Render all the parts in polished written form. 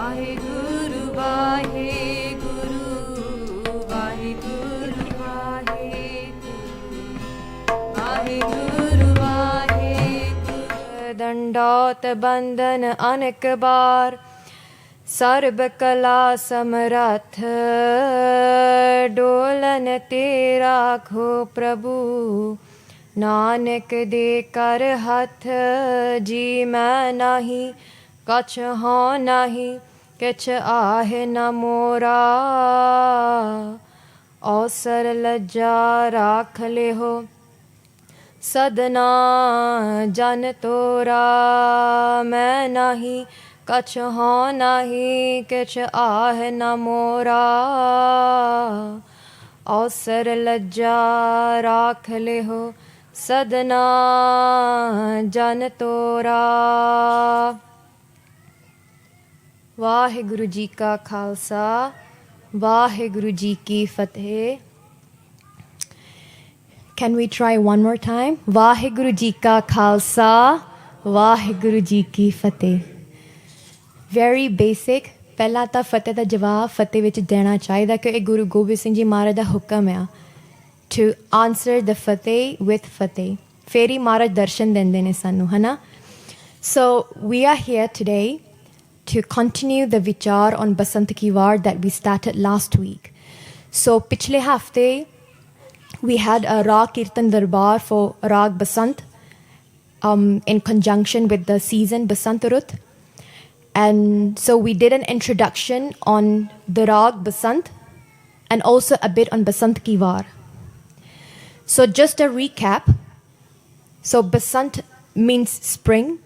Vaheguru, Vaheguru, Vaheguru, Vaheguru, Vaheguru, Vaheguru. Dandaut bandhan anek baar, SERB कला समरथ, Dolan तेरा खो प्रभु, नानक दे कर हथ। जी मैं नाही कछ हों नाही, किछ आहे न मोरा, अवसर लज्जा राख ले हो, सदना जन तोरा। मैं नाही कछ हों नाही, किछ आह न मोरा, अवसर लज्जा राख ले हो, सदना जन तोरा। वाहिगुरु जी का खालसा, वाहिगुरु जी की फतेह। Can we try one more time? Waheguru ji का खालसा, वाहिगुरु जी की फतेह। Very basic. पहला ਤਾਂ ਫਤਿਹ ਦਾ ਜਵਾਬ ਫਤਿਹ ਵਿੱਚ ਦੇਣਾ ਚਾਹੀਦਾ ਕਿ ਇਹ ਗੁਰੂ ਗੋਬਿੰਦ ਸਿੰਘ ਜੀ ਮਹਾਰਾਜ ਦਾ ਹੁਕਮ ਆ to answer the Fateh with ਫਤਿਹ। ਫਿਰ ਹੀ ਮਹਾਰਾਜ ਦਰਸ਼ਨ ਦਿੰਦੇ ਨੇ ਸਾਨੂੰ, ਹੈ ਨਾ? So we are here today to continue the vichar on Basant Ki Vaar that we started last week. So पिछले हफ्ते we had a Raag Kirtan Darbar for Raag Basant in conjunction with the season Basant Rut. And so we did an introduction on the Raag Basant and also a bit on Basant Ki Vaar. So just a recap. So Basant means spring.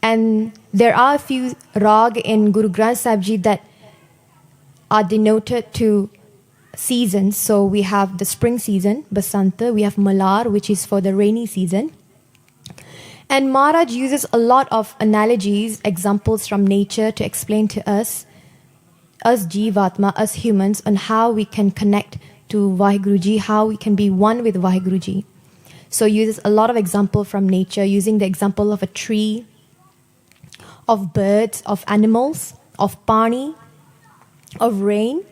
And there are a few Raag in Guru Granth Sahib Ji that are denoted to seasons. So we have the spring season, Basanta. We have Malar, which is for the rainy season. And Maharaj uses a lot of analogies, examples from nature to explain to us Jivatma, us humans, on how we can connect to Vaheguru Ji, how we can be one with Vaheguru Ji. So uses a lot of example from nature, using the example of a tree, of birds, of animals, of pani, of rain.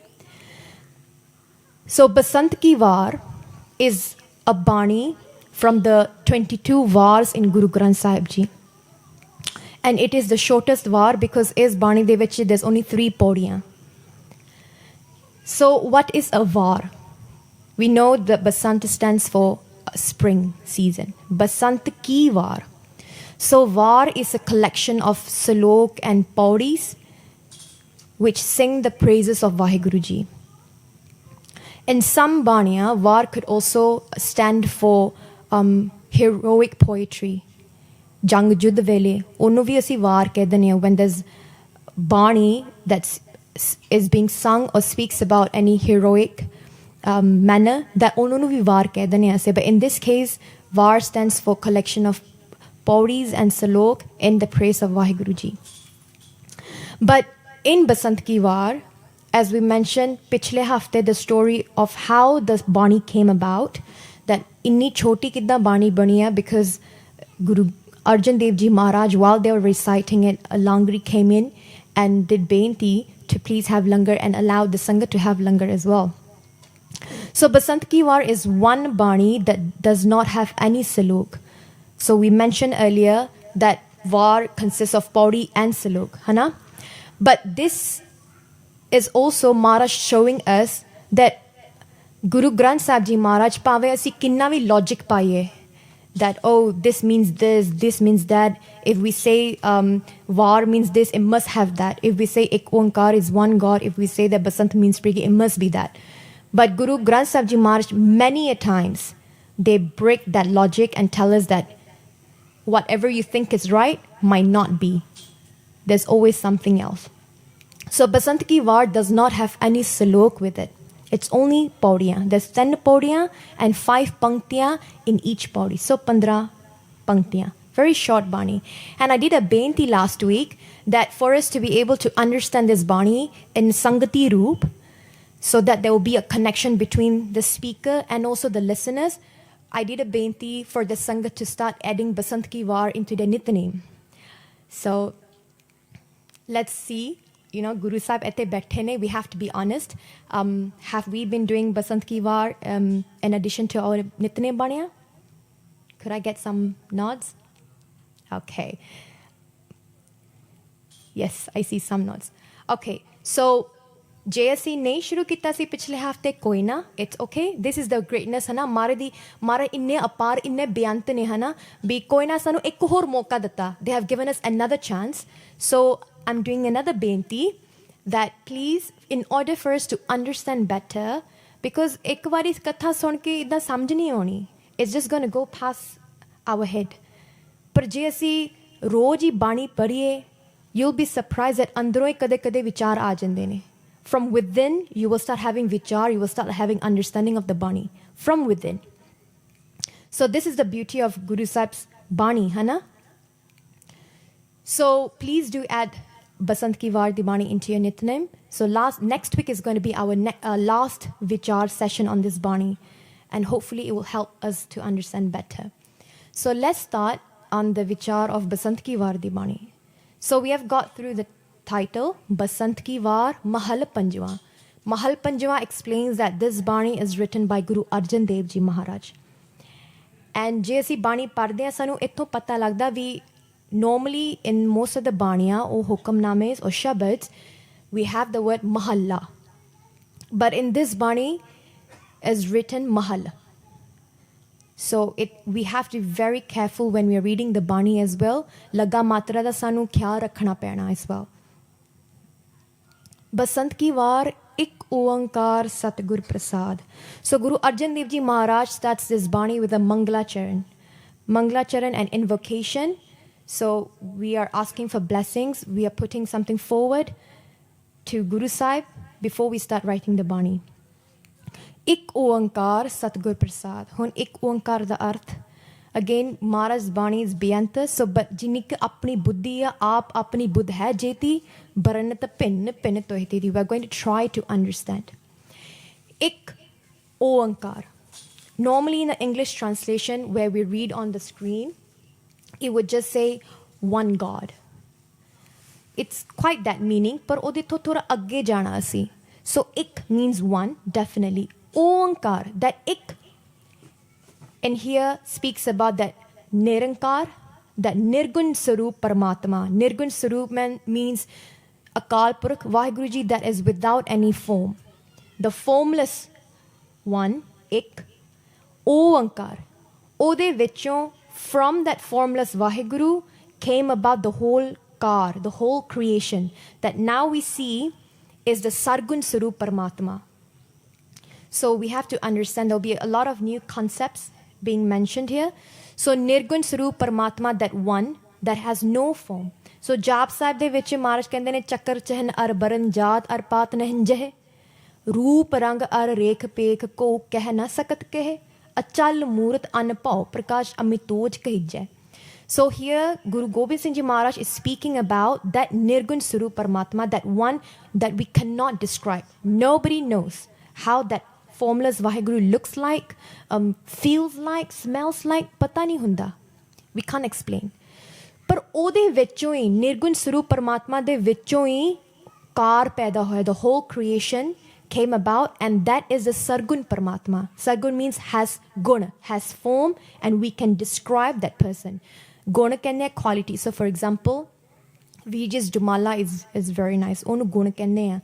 So Basant Ki Vaar is a Bani from the 22 Vaars in Guru Granth Sahib Ji. And it is the shortest Vaar because is Bani de vich there's only 3 podiyan. So what is a Vaar? We know that Basant stands for spring season. Basant Ki Vaar. So Vaar is a collection of salok and paudis which sing the praises of Vaheguru Ji. In some Baniya, Vaar could also stand for heroic poetry. Jang Judd Vele, onu vi asi Vaar keh dene when there's Bani that is being sung or speaks about any heroic manner, that onu nu vi Vaar keh dene ase. But in this case, Vaar stands for collection of paudis and salok in the praise of Vaheguru Ji. But in Basant Ki Vaar, as we mentioned, pichle hafte, the story of how the Bani came about, that inni choti kidda Bani baniya, because Guru Arjan Dev Ji Maharaj, while they were reciting it, a langri came in and did beinti to please have langar and allowed the Sangat to have langar as well. So Basant Ki Vaar is one Bani that does not have any saluk. So we mentioned earlier that Vaar consists of paudi and saluk, hana? But this is also Maharaj showing us that Guru Granth Sahib Ji Maharaj pave asi kinna vi logic paiye, that oh this means this means that. If we say Vaar means this, it must have that. If we say Ek Onkar is one God, if we say that Basant means spring, it must be that. But Guru Granth Sahib Ji Maharaj many a times they break that logic and tell us that whatever you think is right might not be. There's always something else. So Basant Ki Vaar does not have any salok with it. It's only paudiyan. There's 10 paudiyan and 5 panktiyan in each paudi. So 15 panktiyan. Very short Bani. And I did a beinti last week that for us to be able to understand this Bani in Sangati Roop, so that there will be a connection between the speaker and also the listeners, I did a beinti for the Sangat to start adding Basant Ki Vaar into their Nityanem. So let's see Guru Sahib ete baithe ne, we have to be honest. Have we been doing Basant Ki Vaar in addition to our Nitne Baniya? Could I get some nods? Okay. Yes, I see some nods. Okay, so ਜੇ ਅਸੀਂ ਨਹੀਂ ਸ਼ੁਰੂ ਕੀਤਾ ਸੀ ਪਿਛਲੇ ਹਫਤੇ ਕੋਈ ਨਾ it's okay this is the greatness ਹੈ ਨਾ ਮਾਰੇ ਇੰਨੇ ਅਪਾਰ ਇੰਨੇ ਬੇਅੰਤ ਨੇ ਹੈ ਨਾ ਵੀ ਕੋਈ ਨਾ ਸਾਨੂੰ ਇੱਕ ਹੋਰ ਮੌਕਾ ਦਿੱਤਾ they have given us another chance so Aam doing another ਬੇਨਤੀ that please in order for us to understand better because ਇੱਕ ਵਾਰੀ ਕਥਾ ਸੁਣ ਕੇ ਇੱਦਾਂ ਸਮਝ ਨਹੀਂ ਆਉਣੀ it's just going to go past our head ਪਰ ਜੇ ਅਸੀਂ ਰੋਜ਼ ਹੀ ਬਾਣੀ ਪੜ੍ਹੀਏ you'll be surprised that ਅੰਦਰੋਂ ਹੀ ਕਦੇ ਕਦੇ ਵਿਚਾਰ ਆ ਜਾਂਦੇ ਨੇ from within you will start having vichar you will start having understanding of the Bani from within so this is the beauty of Guru Sahib's Bani hai na so please do add Basant Ki Vaar di Bani into your Nitnem so next week is going to be our last vichar session on this Bani and hopefully it will help us to understand better so let's start on the vichar of Basant Ki Vaar di Bani so we have got through the title Basant Ki Vaar Mahal Panjwa. Mahal Panjwa explains that this Bani is written by Guru Arjan Dev Ji Maharaj. And ਜੇ ਅਸੀਂ ਬਾਣੀ ਪੜ੍ਹਦੇ ਹਾਂ ਸਾਨੂੰ ਇੱਥੋਂ ਪਤਾ ਲੱਗਦਾ ਵੀ normally in most of the ਬਾਣੀਆਂ or ਹੁਕਮਨਾਮੇ or shabads we have the word mahalla. But in this Bani is written mahal. So we have to be very careful when we are reading the Bani as well. Laga matra da sanu khyaal rakhna paina as well. Basant Ki Vaar Ik Oankar Satgur Prasad. So Guru Arjan Dev Ji Maharaj starts this Bani with a Mangala Charan. Mangala Charan and invocation. So we are asking for blessings. We are putting something forward to Guru Sahib before we start writing the Bani. Ik Oankar Satgur Prasad. Hun Ik Oankar da arth. Again, Maharaj's Bani is Beyanta. So, but jinik apni buddhi ya, aap apni buddh hai jeti, baranata pin tohiti. We are going to try to understand. Ik Oankar. Normally in the English translation where we read on the screen, it would just say one God. It's quite that meaning, par ode to thoda agge jana asi. So, ik means one, definitely. Oankar, that ik and here speaks about that Nirankar, that Nirgun Sarup Paramatma. Nirgun Sarup means Akal Purakh, Vaheguru Ji, that is without any form. The formless one, Ik, Oankar. Ode vichon, from that formless Vaheguru came about the whole Kar, the whole creation. That now we see is the Sargun Sarup Paramatma. So we have to understand there will be a lot of new concepts being mentioned here. So Nirgun Sarup Paramatma, that one that has no form. So Jap Sahib de vich Maharaj kende ne chakar chahn ar baran jaat ar paat nahin jeh roop rang ar rekh pekh ko keh na sakat keh achal moorat an pau prakash amitoj kahijai. So here Guru Gobind Singh Ji Maharaj is speaking about that Nirgun Sarup Paramatma, that one that we cannot describe. Nobody knows how that formless Vaheguru looks like, feels like, smells like, pata nahi hunda. We can't explain. Par ode vichon hi Nirgun Sarup Paramatma de vichon hi kar paida hoya, the whole creation came about, and that is the Sargun Paramatma. Sargun means has guna, has form, and we can describe that person. Guna kenne quality. So for example, Vijay's Dumala is very nice. Onu guna kenne.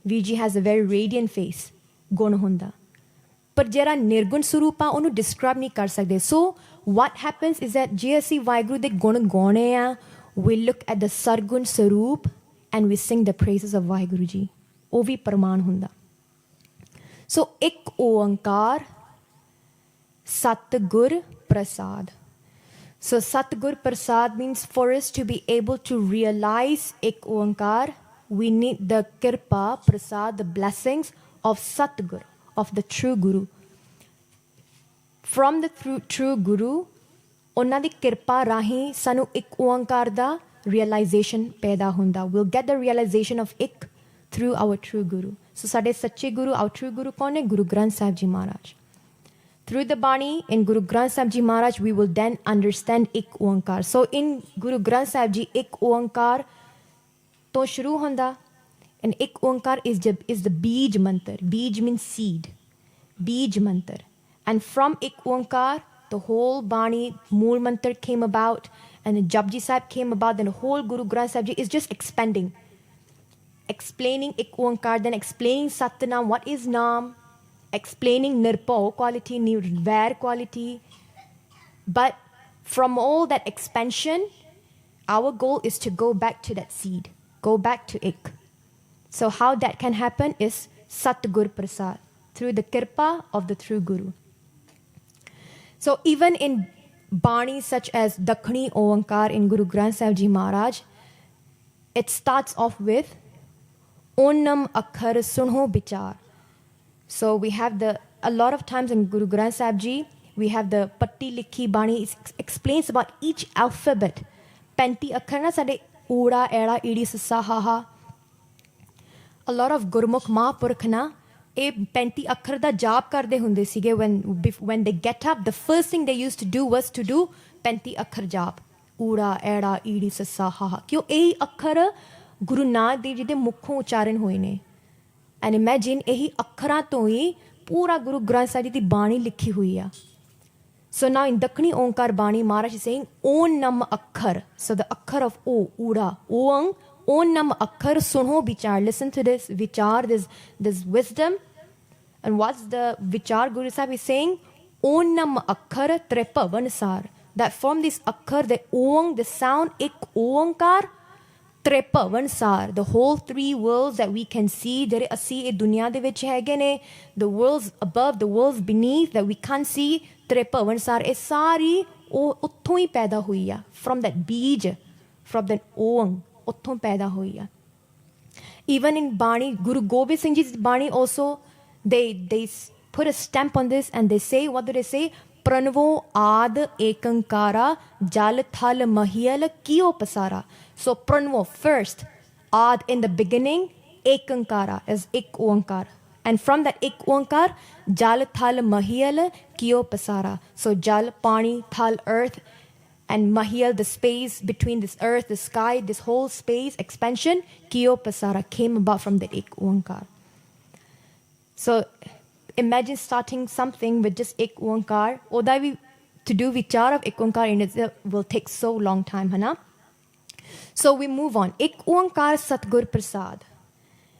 Vijay has a very radiant face. ਗੁਣ ਹੁੰਦਾ ਪਰ ਜਿਹੜਾ ਨਿਰਗੁਣ ਸਰੂਪ ਆ ਉਹਨੂੰ describe ਨਹੀਂ ਕਰ ਸਕਦੇ ਸੋ what happens is that ਜੇ ਅਸੀਂ ਵਾਹਿਗੁਰੂ ਦੇ ਗੁਣ ਗਾਉਣੇ ਆ we look at the Sargun Sarup and we sing the praises of Waheguru ji ਉਹ ਵੀ ਪ੍ਰਮਾਣ ਹੁੰਦਾ ਸੋ ਇੱਕ ਓੰਕਾਰ ਸਤਿਗੁਰ ਪ੍ਰਸਾਦ so Satgur Prasad means for us to be able to realize ek oankar we need the kirpa prasad the blessings of Satgur, of the true Guru. From the true Guru, ਉਹਨਾਂ ਦੀ ਕਿਰਪਾ ਰਾਹੀਂ ਸਾਨੂੰ ਇੱਕ ਓੰਕਾਰ ਦਾ realization ਪੈਦਾ ਹੁੰਦਾ. We'll get the realization of ik through our true Guru. So ਸਾਡੇ ਸੱਚੇ Guru, our true Guru ਕੌਣ ਹੈ? Guru Granth Sahib Ji Maharaj. Through the Bani, in Guru Granth Sahib Ji Maharaj, we will then understand ik oankar. So in Guru Granth Sahib Ji, ik oankar to shuru honda. And ik onkar is the Bij mantar. Bij means seed. Bij mantar. And from ik onkar, the whole Bani Mool mantar came about, and the Japji Sahib came about, then the whole Guru Granth Sahib Ji is just expanding. Explaining ik onkar, then explaining Satnam, what is Naam, explaining Nirpao quality, Nirvair quality. But from all that expansion, our goal is to go back to that seed, go back to ik. So how that can happen is Satgur Prasad, through the kirpa of the true Guru. So even in Bani such as Dakhni Oankar in Guru Granth Sahib Ji Maharaj, it starts off with Onam Akhar Sunho Bichar. So we have a lot of times in Guru Granth Sahib Ji, we have the Patti Likhi Bani explains about each alphabet. Penti Akhar na sade Ura, Era, Idi, Sassa, Haha. A lot of Gurmukh Mahapurkh na ਇਹ 35 ਅੱਖਰ ਦਾ ਜਾਪ ਕਰਦੇ ਹੁੰਦੇ ਸੀਗੇ when they get up, the first thing they used to do was to do 35 ਅੱਖਰ ਜਾਪ, ਊੜਾ ਐੜਾ ਈੜੀ ਸੱਸਾ ਹਾਹਾ, ਕਿਉਂ ਇਹੀ ਅੱਖਰ ਗੁਰੂ ਨਾਨਕ ਦੇਵ ਜੀ ਦੇ ਮੁੱਖੋਂ ਉਚਾਰਨ ਹੋਏ ਨੇ. ਐਂਡ ਇਮੈਜਿਨ ਇਹੀ ਅੱਖਰਾਂ ਤੋਂ ਹੀ ਪੂਰਾ ਗੁਰੂ ਗ੍ਰੰਥ ਸਾਹਿਬ ਜੀ ਦੀ ਬਾਣੀ ਲਿਖੀ ਹੋਈ ਆ. So now in Dakhni Onkar Bani, Maharaj is saying On Nam Akhar. So the Akhar of O, Ura, Oang, On Nam Akhar Sunho Vichar. Listen to this Vichar, this wisdom. And what's the Vichar Guru Sahib is saying? On Nam Akhar Trepa Vansar. That from this Akhar, the Oang, the sound, Ik Oankar, Trepa Vansar. The whole three worlds that we can see, ਜਿਹੜੇ ਅਸੀਂ ਇਹ ਦੁਨੀਆ ਦੇ ਵਿੱਚ ਹੈਗੇ ਨੇ, the worlds above, the worlds beneath that we can't see, Trepa Vansar, ਇਹ ਸਾਰੀ ਉਹ ਉੱਥੋਂ ਹੀ ਪੈਦਾ ਹੋਈ ਆ. From that beej, from that Oang, ਉੱਥੋਂ ਪੈਦਾ ਹੋਈ ਆ. Even in Bani, Guru Gobind Singh Ji's Bani also, they put a stamp on this and they say, what do they say? Pranavo Ad Ekankara Jal Thal Mahiyal Kiyo Pasara. So Pranavo first, Ad in the beginning, Ekankara is Ik Oankar. And from that Ik Oankar, Jal Thal Mahiyal Kiyo Pasara. So Jal, Pani, Thal, earth, and Mahiyal, the space between this earth, the sky, this whole space, expansion, Kiyo Pasara came about from the Ik Oankar. So imagine starting something with just Ik Oankar. To do vichar of Ik Oankar in itself will take so long time, Hana? So we move on. Ik Oankar Satgur Prasad.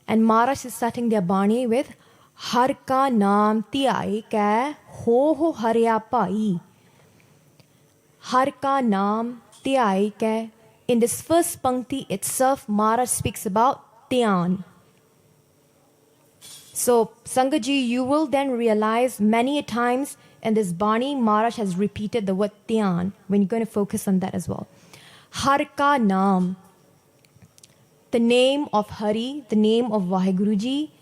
And Maharaj is starting their Bani with Har ka naam tiyai kai ho harya pai. Har ka naam tiyai kai. In this first pankti itself, Maharaj speaks about Dhyan. So, Sangaji, you will then realize many a times in this Bani, Maharaj has repeated the word Dhyan. When you're going to focus on that as well. Har ka naam. The name of Hari, the name of Vaheguru Ji,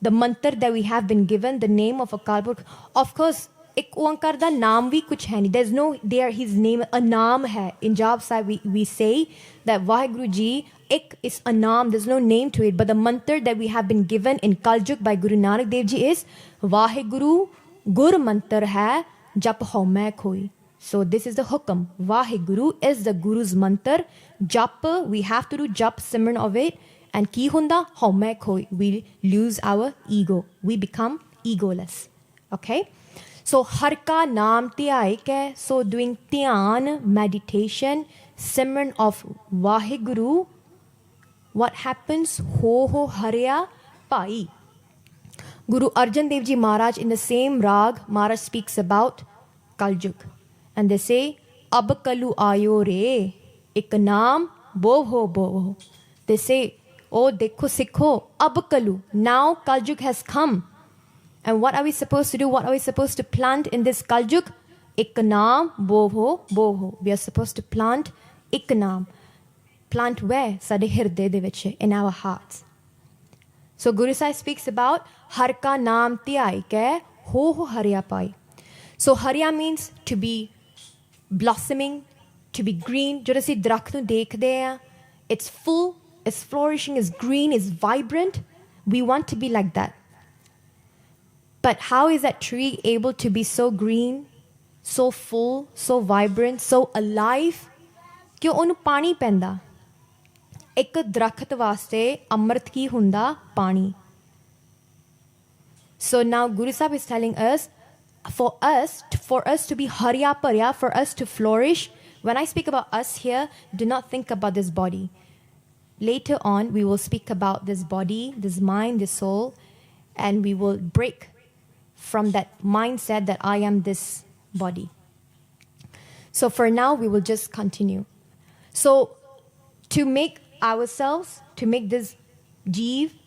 the mantra that we have been given, the name of Akal Purkh. Of course, Ik Oankar da naam bhi kuch hai nahi. There's no, his name, a naam hai. In Jap Sahib, we say that Vaheguru Ji, Ik is a naam, there's no name to it. But the mantra that we have been given in Kaljuk by Guru Nanak Dev Ji is Vaheguru Gur mantra hai, Jap ho main khoi. So this is the hukam. Vaheguru is the Guru's mantra. Jap, we have to do Jap Simran of it. And ki hunda ho main khoi. We lose our ego. We become egoless. Okay? So har ka naam tiyai ke. So doing dhyan, meditation, Simran of Vaheguru. What happens? Ho harya pai. Guru Arjan Dev Ji Maharaj in the same rag, Maharaj speaks about Kaljuk. And they say, Ab kalu ayo re, ik naam boho. They say, oh dekho sikho, ab kalu. Now Kaljuk has come. And what are we supposed to do? What are we supposed to plant in this Kaljuk? Ik naam boho. We are supposed to plant ik naam. Plant where? Sade hirde de vich, in our hearts. So Guru Sahib speaks about har ka naam tiyai ke ho harya pai. So harya means to be blossoming, to be green. Jo ਅਸੀਂ ਦਰਖਤ ਨੂੰ ਦੇਖਦੇ ਆ, it's full, it's flourishing, it's green, it's vibrant. We want to be like that. But how is that tree able to be so green, so full, so vibrant, so alive? ਕਿਉਂ ਉਹਨੂੰ ਪਾਣੀ ਪੈਂਦਾ. ਇੱਕ ਦਰਖਤ ਵਾਸਤੇ ਅੰਮ੍ਰਿਤ ਕੀ ਹੁੰਦਾ? ਪਾਣੀ. So now Guru Sahib is telling us, for us to be harya parya, for us to flourish. When I speak about us here, do not think about this body. Later on, we will speak about this body, this mind, this soul, and we will break from that mindset that I am this body. So for now, we will just continue. So to make ourselves, to make this jeev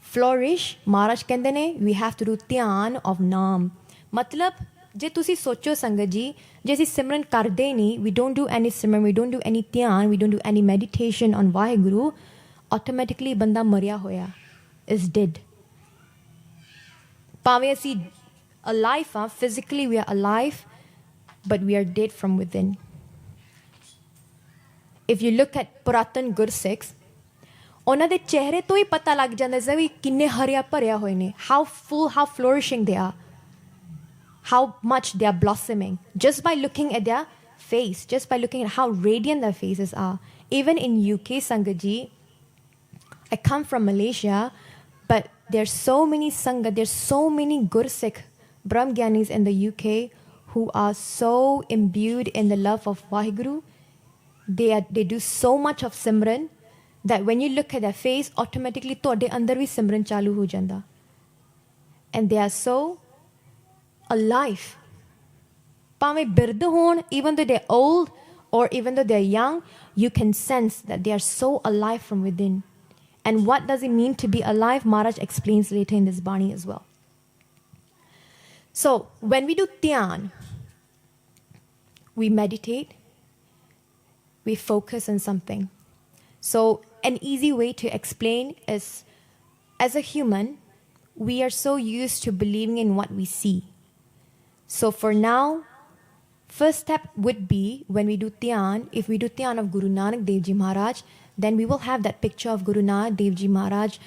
flourish, Maharaj ਕਹਿੰਦੇ ਨੇ, we have to do ਧਿਆਨ of naam. ਮਤਲਬ ਜੇ ਤੁਸੀਂ ਸੋਚੋ ਸੰਗਤ ਜੀ, ਜੇ ਅਸੀਂ ਸਿਮਰਨ ਕਰਦੇ ਨਹੀਂ, we don't do any simran, we don't do any ਧਿਆਨ, we don't do any meditation on Vaheguru, automatically ਬੰਦਾ ਮਰਿਆ ਹੋਇਆ, is dead. ਭਾਵੇਂ ਅਸੀਂ alive ਹਾਂ, physically we are alive, but we are dead from within. If you look at Puratan Gurseks, ਉਹਨਾਂ ਦੇ ਚਿਹਰੇ ਤੋਂ ਹੀ ਪਤਾ ਲੱਗ ਜਾਂਦਾ ਹੈ ਵੀ ਕਿੰਨੇ ਹਰਿਆ ਭਰਿਆ ਹੋਏ ਨੇ, how full, how flourishing they are, how much they are blossoming, just by looking at their face, just by looking at how radiant their faces are. Even in UK, Sangaji, I come from Malaysia, but there's so many Sangha, there's so many gursek Brahmgyanis in the UK who are so imbued in the love of Vaheguru. They do so much of Simran that when you look at their face, automatically ਤੁਹਾਡੇ ਅੰਦਰ ਵੀ ਸਿਮਰਨ ਚਾਲੂ ਹੋ ਜਾਂਦਾ. And they are so alive. ਭਾਵੇਂ ਬਿਰਧ ਹੋਣ, even though they're old or even though they're young, you can sense that they are so alive from within. And what does it mean to be alive? Maharaj explains later in this Bani as well. So when we do dhyan, we meditate, we focus on something. So an easy way to explain is, as a human, we are so used to believing in what we see. So for now, first step would be, when we do dhyan, if we do dhyan of Guru Nanak Dev Ji Maharaj, then we will have that picture of Guru Nanak Dev Ji Maharaj,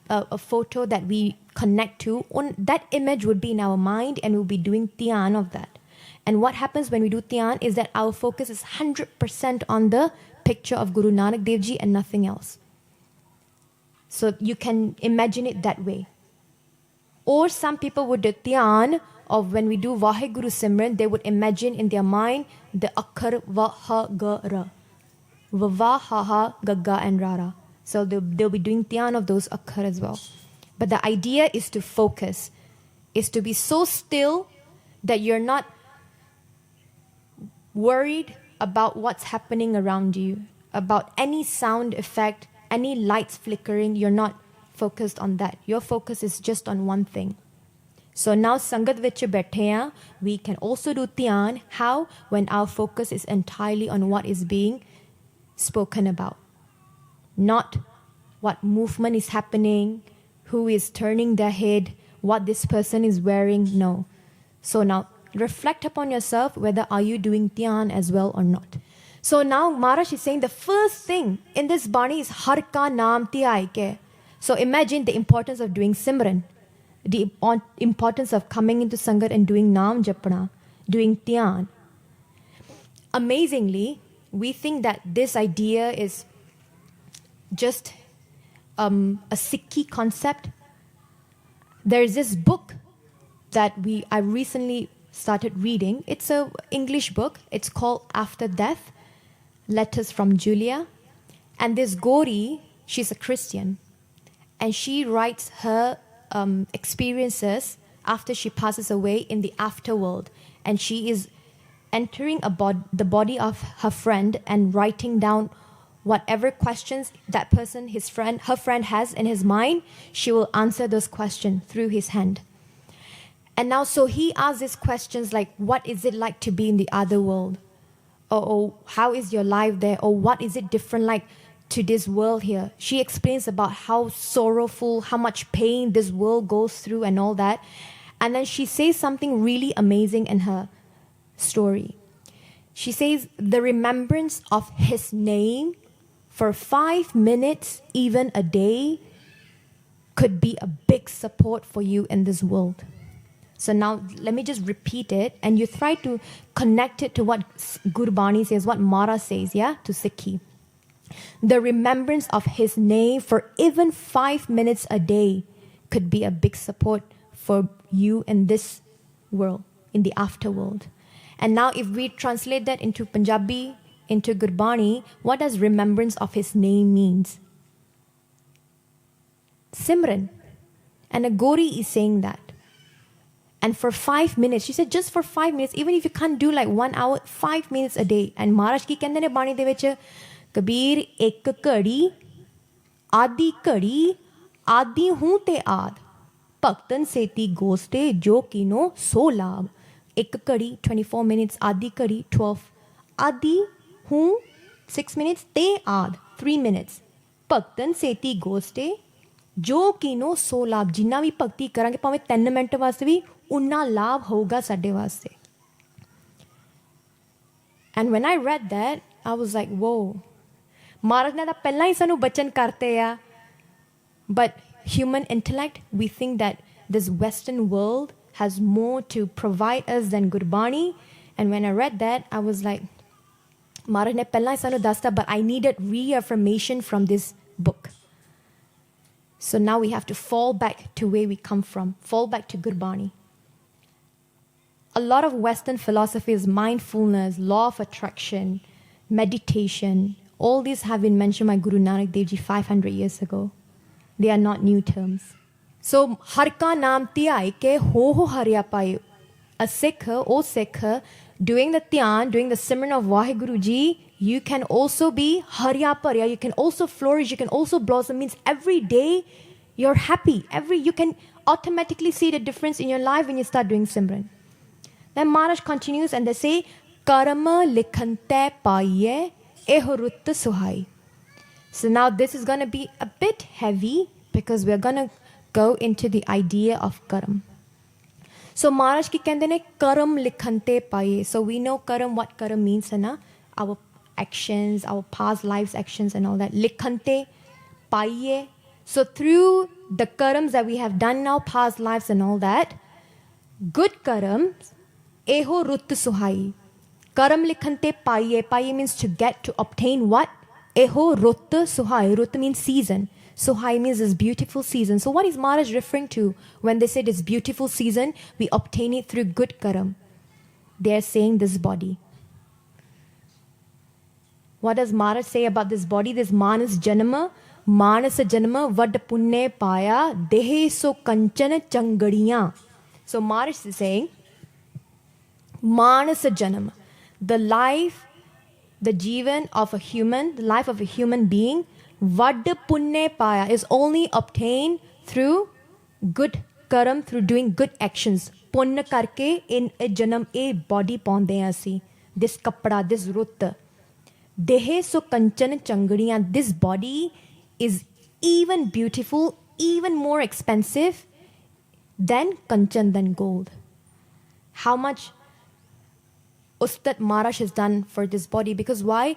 a photo that we connect to. That image would be in our mind, and we'll be doing dhyan of that. And what happens when we do dhyan is that our focus is 100% on the picture of Guru Nanak Dev Ji and nothing else. So you can imagine it that way. Or some people would do dhyan of, when we do Vaheguru Simran, they would imagine in their mind the akhar va ha ga ra. Va ha ha ga ga and ra ra. So they'll be doing dhyan of those akhar as well. But the idea is to focus, is to be so still that you're not worried about what's happening around you, about any sound effect, any lights flickering. You're not focused on that. Your focus is just on one thing. So now Sangat vich baithe hain, we can also do dhyan. How? When our focus is entirely on what is being spoken about. Not what movement is happening, who is turning their head, what this person is wearing. No. So now reflect upon yourself, whether are you doing dhyan as well or not. So now Maharaj is saying the first thing in this Bani is har ka naam dhiyai ke. So imagine the importance of doing Simran, the importance of coming into Sangat and doing naam japna, doing dhyan. Amazingly, we think that this idea is just a Sikhi concept. There is this book that I recently started reading. It's an English book. It's called After Death, Letters from Julia. And this Gauri, she's a Christian, and she writes her experiences after she passes away in the afterworld. And she is entering the body of her friend and writing down whatever questions that person, her friend has in his mind. She will answer those questions through his hand. And now, so he asks these questions like, what is it like to be in the other world? Or how is your life there? Or what is it different like to this world here? She explains about how sorrowful, how much pain this world goes through and all that. And then she says something really amazing in her story. She says, the remembrance of his name for 5 minutes, even a day, could be a big support for you in this world. So now let me just repeat it, and you try to connect it to what Gurbani says, what Mara says, yeah, to Sikhi. The remembrance of his name for even 5 minutes a day could be a big support for you in this world, in the afterworld. And now if we translate that into Punjabi, into Gurbani, what does remembrance of his name means? Simran. And a Gori is saying that. And for 5 minutes, she said just for 5 minutes, even if you can't do like 1 hour, 5 minutes a day. And Maharaj ki kende ne Bani de vich, Kabir ek kadi, adi hun te aad. Bhaktan seti goste jo kino so labh. Ek kadi, 24 minutes, adi kadi, 12. Adi hun, 6 minutes, te aad, 3 minutes. Bhaktan seti goste jo kino so labh. Jinna vi bhakti karange, pave 3 minute vaste vi, unna labh hoga sade vaste. And when I read that, I was like, whoa. Maharaj ne ta pehla hi sanu bachan karte ya. But human intellect, we think that this Western world has more to provide us than Gurbani. And when I read that, I was like, Maharaj ne pehla hi sanu dasta, but I needed reaffirmation from this book. So now we have to fall back to where we come from, fall back to Gurbani. A lot of Western philosophy is mindfulness, law of attraction, meditation. All these have been mentioned by Guru Nanak Dev Ji 500 years ago. They are not new terms. So, har ka naam tiyai ke ho harya payo. A Sikh, O Sikh, doing the Dhyan, doing the Simran of Vaheguru Ji, you can also be harya parya, you can also flourish, you can also blossom. Means every day you're happy. You can automatically see the difference in your life when you start doing Simran. Then Maharaj continues and they say, Karma likhante paiye ehorutta suhai. So now this is going to be a bit heavy because we're going to go into the idea of karam. So Maharaj ki kende ne karam likhante paiye. So we know karam, what karam means, na? Our actions, our past lives actions and all that. Likhante paiye. So through the karams that we have done now, past lives and all that, good karams, eho rutt suhai. Karam likhante paiye. Paiye means to get, to obtain what? Eho rutt suhai. Rutt means season. Suhai means this beautiful season. So what is Maharaj referring to when they say this beautiful season? We obtain it through good karam. They are saying this body. What does Maharaj say about this body? This manas janama. Manas janama vad punne paya dehe so kanchana changadiyan. So Maharaj is saying, manas janama. The life, the jivan of a human, the life of a human being, vad punne paya is only obtained through good karam, through doing good actions. Punna karke in a janam a body paunde asi. This kapda, this rutta. Dehe so kanchan changadiyan. This body is even beautiful, even more expensive than kanchan, than gold. How much Ustad Maharaj has done for this body, because why?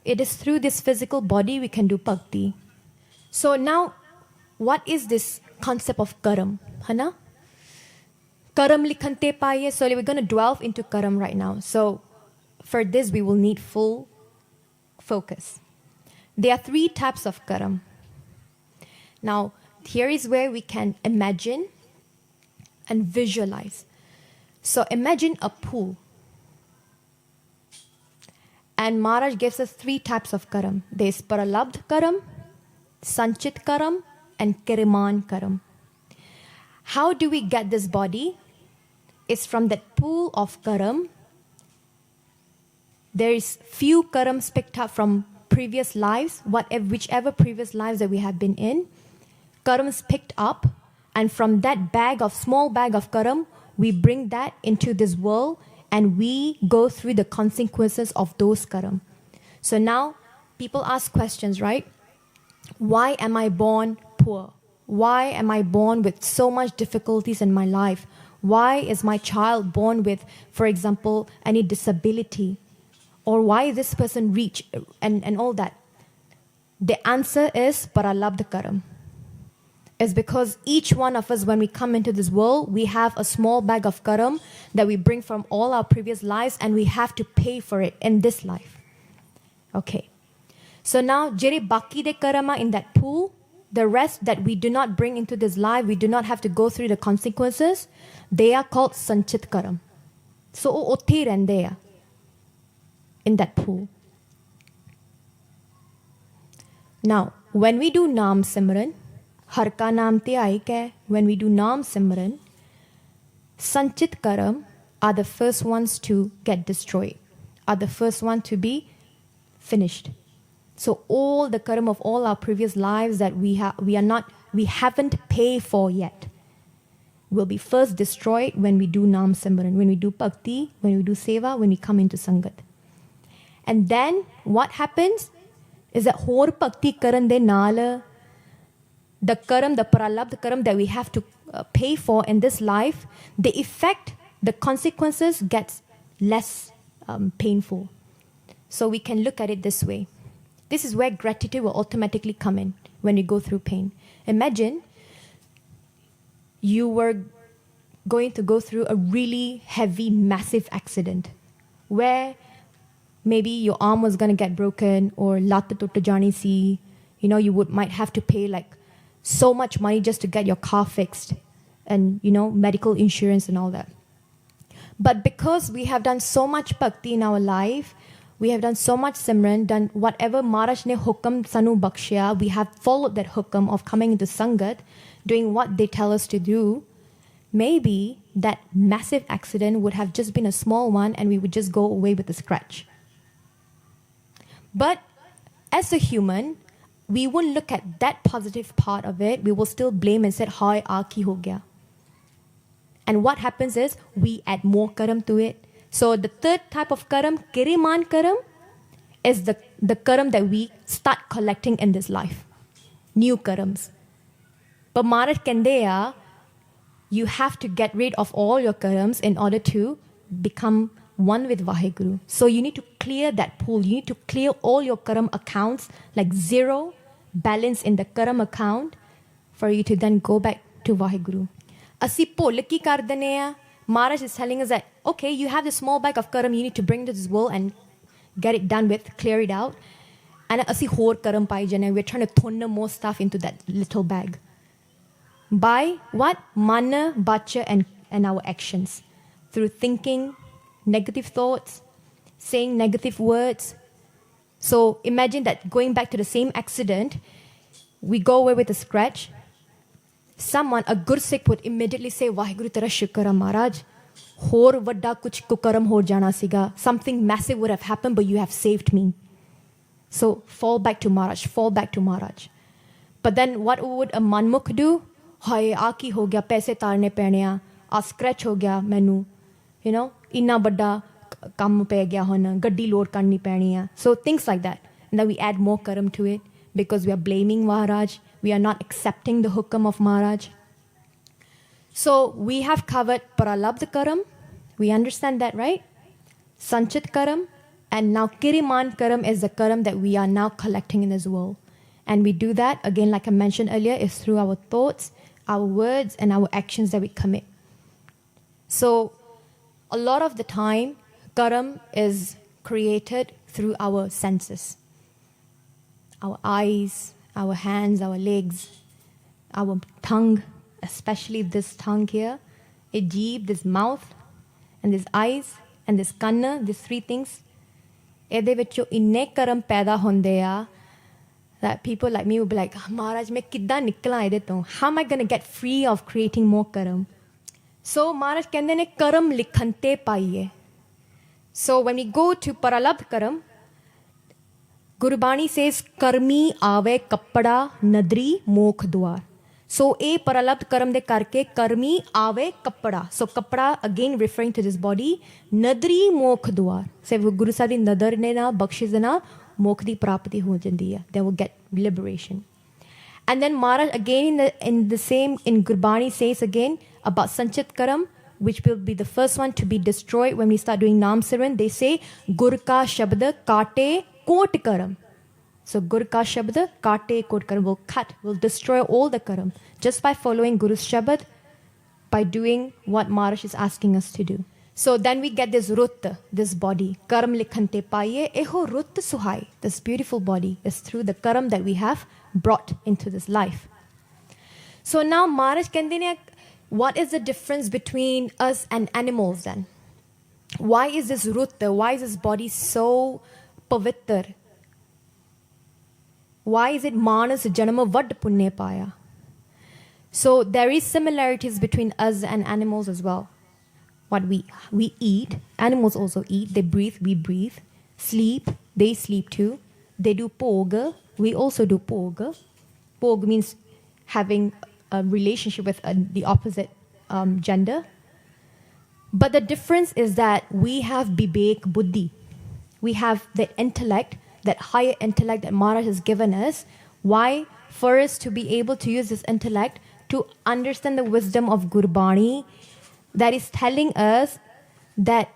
It is through this physical body we can do bhakti. So now, what is this concept of karam? Hana? Karam likhante paiye. So we're going to delve into karam right now. So for this we will need full focus. There are 3 types of karam. Now, here is where we can imagine and visualize. So imagine a pool. And Maharaj gives us 3 types of karam. There's paralabdh karam, sanchit karam, and kiriman karam. How do we get this body? It's from that pool of karam. There is few karams picked up from previous lives, whichever previous lives that we have been in. Karams picked up, and from that small bag of karam, we bring that into this world, and we go through the consequences of those karam. So now people ask questions, right? Why am I born poor? Why am I born with so much difficulties in my life? Why is my child born with, for example, any disability? Or why is this person rich and all that? The answer is paralabdha karam. It's because each one of us, when we come into this world, we have a small bag of karam that we bring from all our previous lives, and we have to pay for it in this life. Okay. So now, jere baki de karama in that pool, the rest that we do not bring into this life, we do not have to go through the consequences, they are called sanchit karam. So o othi rende a in that pool. Now, when we do Naam Simran, Har ka naam te aai ke, when we do Naam Simran, sanchit karam are the first ones to get destroyed, are the first one to be finished. So all the karam of all our previous lives that we haven't paid for yet will be first destroyed when we do Naam Simran, when we do Bhakti, when we do Seva, when we come into Sangat. And then what happens is that hor Bhakti karan de naal, the karam, the pralabdha karam that we have to pay for in this life, the effect, the consequences gets less painful. So we can look at it this way. This is where gratitude will automatically come in when you go through pain. Imagine you were going to go through a really heavy, massive accident where maybe your arm was going to get broken or lat tut jani si. You might have to pay like so much money just to get your car fixed and, medical insurance and all that. But because we have done so much bhakti in our life, we have done so much Simran, done whatever Maharaj ne hukam sanu bakshya, we have followed that hukam of coming into Sangat, doing what they tell us to do. Maybe that massive accident would have just been a small one and we would just go away with a scratch. But as a human, we won't look at that positive part of it. We will still blame and say, "Hai, aaki ho gaya." And what happens is we add more karam to it. So the third type of karam, kiriman karam, is the karam that we start collecting in this life. New karams. But Maharaj Kandeya, you have to get rid of all your karams in order to become one with Vaheguru. So you need to clear that pool. You need to clear all your karam accounts, like zero balance in the karam account, for you to then go back to Vaheguru. Asi pol ki kar dene a. Maharaj is telling us that, okay, you have this small bag of karam, you need to bring to this world and get it done with, clear it out. And asi hor karam pai jane, we're trying to thonna more stuff into that little bag. By what? Mana, bacha, and our actions. Through thinking, negative thoughts, saying negative words. So imagine that going back to the same accident, we go away with a scratch. Someone, a gursek, would immediately say, "Vaheguru tera shukar Maharaj. Hor vadda kuch kukaram ho jana siga. Something massive would have happened, but you have saved me." So fall back to Maharaj, fall back to Maharaj. But then what would a manmukh do? "Hai, aaki ho gaya, paise tarne pehne a. A scratch ho gaya mainu. Inna badda kam pe gaya hona. Gaddi load karni pehni a." So things like that. And then we add more karam to it because we are blaming Maharaj. We are not accepting the hukam of Maharaj. So we have covered pralabdha karam. We understand that, right? Sanchit karam. And now kiriman karam is the karam that we are now collecting in this world. And we do that, again, like I mentioned earlier, is through our thoughts, our words, and our actions that we commit. So a lot of the time, karam is created through our senses. Our eyes, our hands, our legs, our tongue, especially this tongue here, a jeeb, this mouth, and this eyes, and this kanna, these three things. Ede vicho inne karam paida honde a that people like me will be like, "Maharaj, main kidda nikla ede to? How am I going to get free of creating more karam?" So Maharaj kende ne karam likhante paiye. So when we go to pralabdha karam, Guru Bani says, "Karmi aave kappada nadri mokh dwar." So a pralabdha karam de karke karmi aave kappada. So kappada again referring to this body. Nadri mokh dwar. So Guru Sadi nadar ne na bakshish na mokh di prapati ho jandi hai. They will get liberation. And then Maharaj again in Guru Bani says again about sanchit karam, which will be the first one to be destroyed when we start doing Naam Simran. They say, "Gur ka shabd kaate kot karam." So Gur ka shabd kaate kot karam will cut, will destroy all the karam just by following Guru's shabd, by doing what Maharaj is asking us to do. So then we get this rut, this body. Karam likhante paiye eho rut suhai. This beautiful body is through the karam that we have brought into this life. So now Maharaj kende ne, what is the difference between us and animals then? Why is this rut, why is this body so pavitr? Why is it manas janama vad punne paya? So there is similarities between us and animals as well. What we eat, animals also eat. They breathe, we breathe. Sleep, they sleep too. They do poga, we also do poga. Poga means having a relationship with the opposite gender. But the difference is that we have Vivek Buddhi. We have the intellect, that higher intellect that Maharaj has given us. Why? For us to be able to use this intellect to understand the wisdom of Gurbani that is telling us that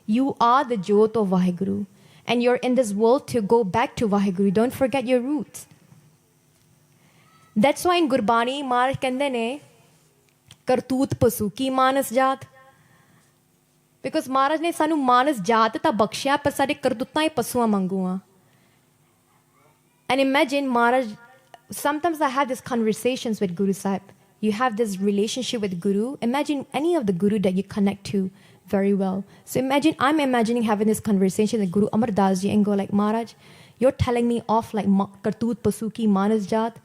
you are the Jyot of Vaheguru and you're in this world to go back to Vaheguru. Don't forget your roots. That's why in Gurbani, Maharaj kende ne, kartoot pasu ki manas jaat. Because Maharaj ne sanu manas jaat ta bakshiya, par sade kartootan hi pasuan manguan. And imagine Maharaj, sometimes I have these conversations with Guru Sahib. You have this relationship with Guru. Imagine any of the Guru that you connect to very well. So imagine, I'm imagining having this conversation with Guru Amar Das Ji and go like, Maharaj, you're telling me off like kartoot pasuki manas jaat.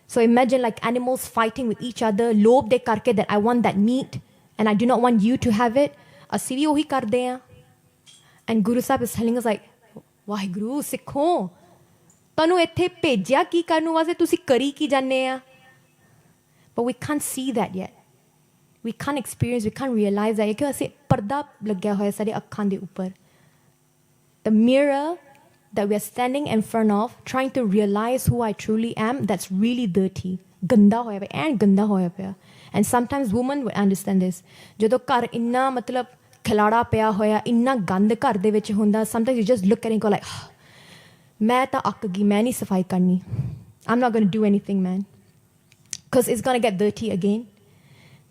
So imagine like animals fighting with each other, lob de karke that I want that meat and I do not want you to have it. Assi vi ohi karde hain. And Guru Sahib is telling us like, Vaheguru, Sikho, tanu ethe bhejya ki karnu waste, tusi kari ki janne a. But we can't see that yet. We can't experience, we can't realize that. Because parda lag gaya hoya sade akkhan de upar. The mirror that we are standing in front of, trying to realize who I truly am, that's really dirty. Ganda hoya paya, and ganda hoya paya. And sometimes women would understand this. Jado ghar inna matlab khilada paya hoya, inna gand ghar de vich hunda, sometimes you just look at it and go like, main ta akk gi, main nahi safai karni. I'm not going to do anything, man. Because it's going to get dirty again.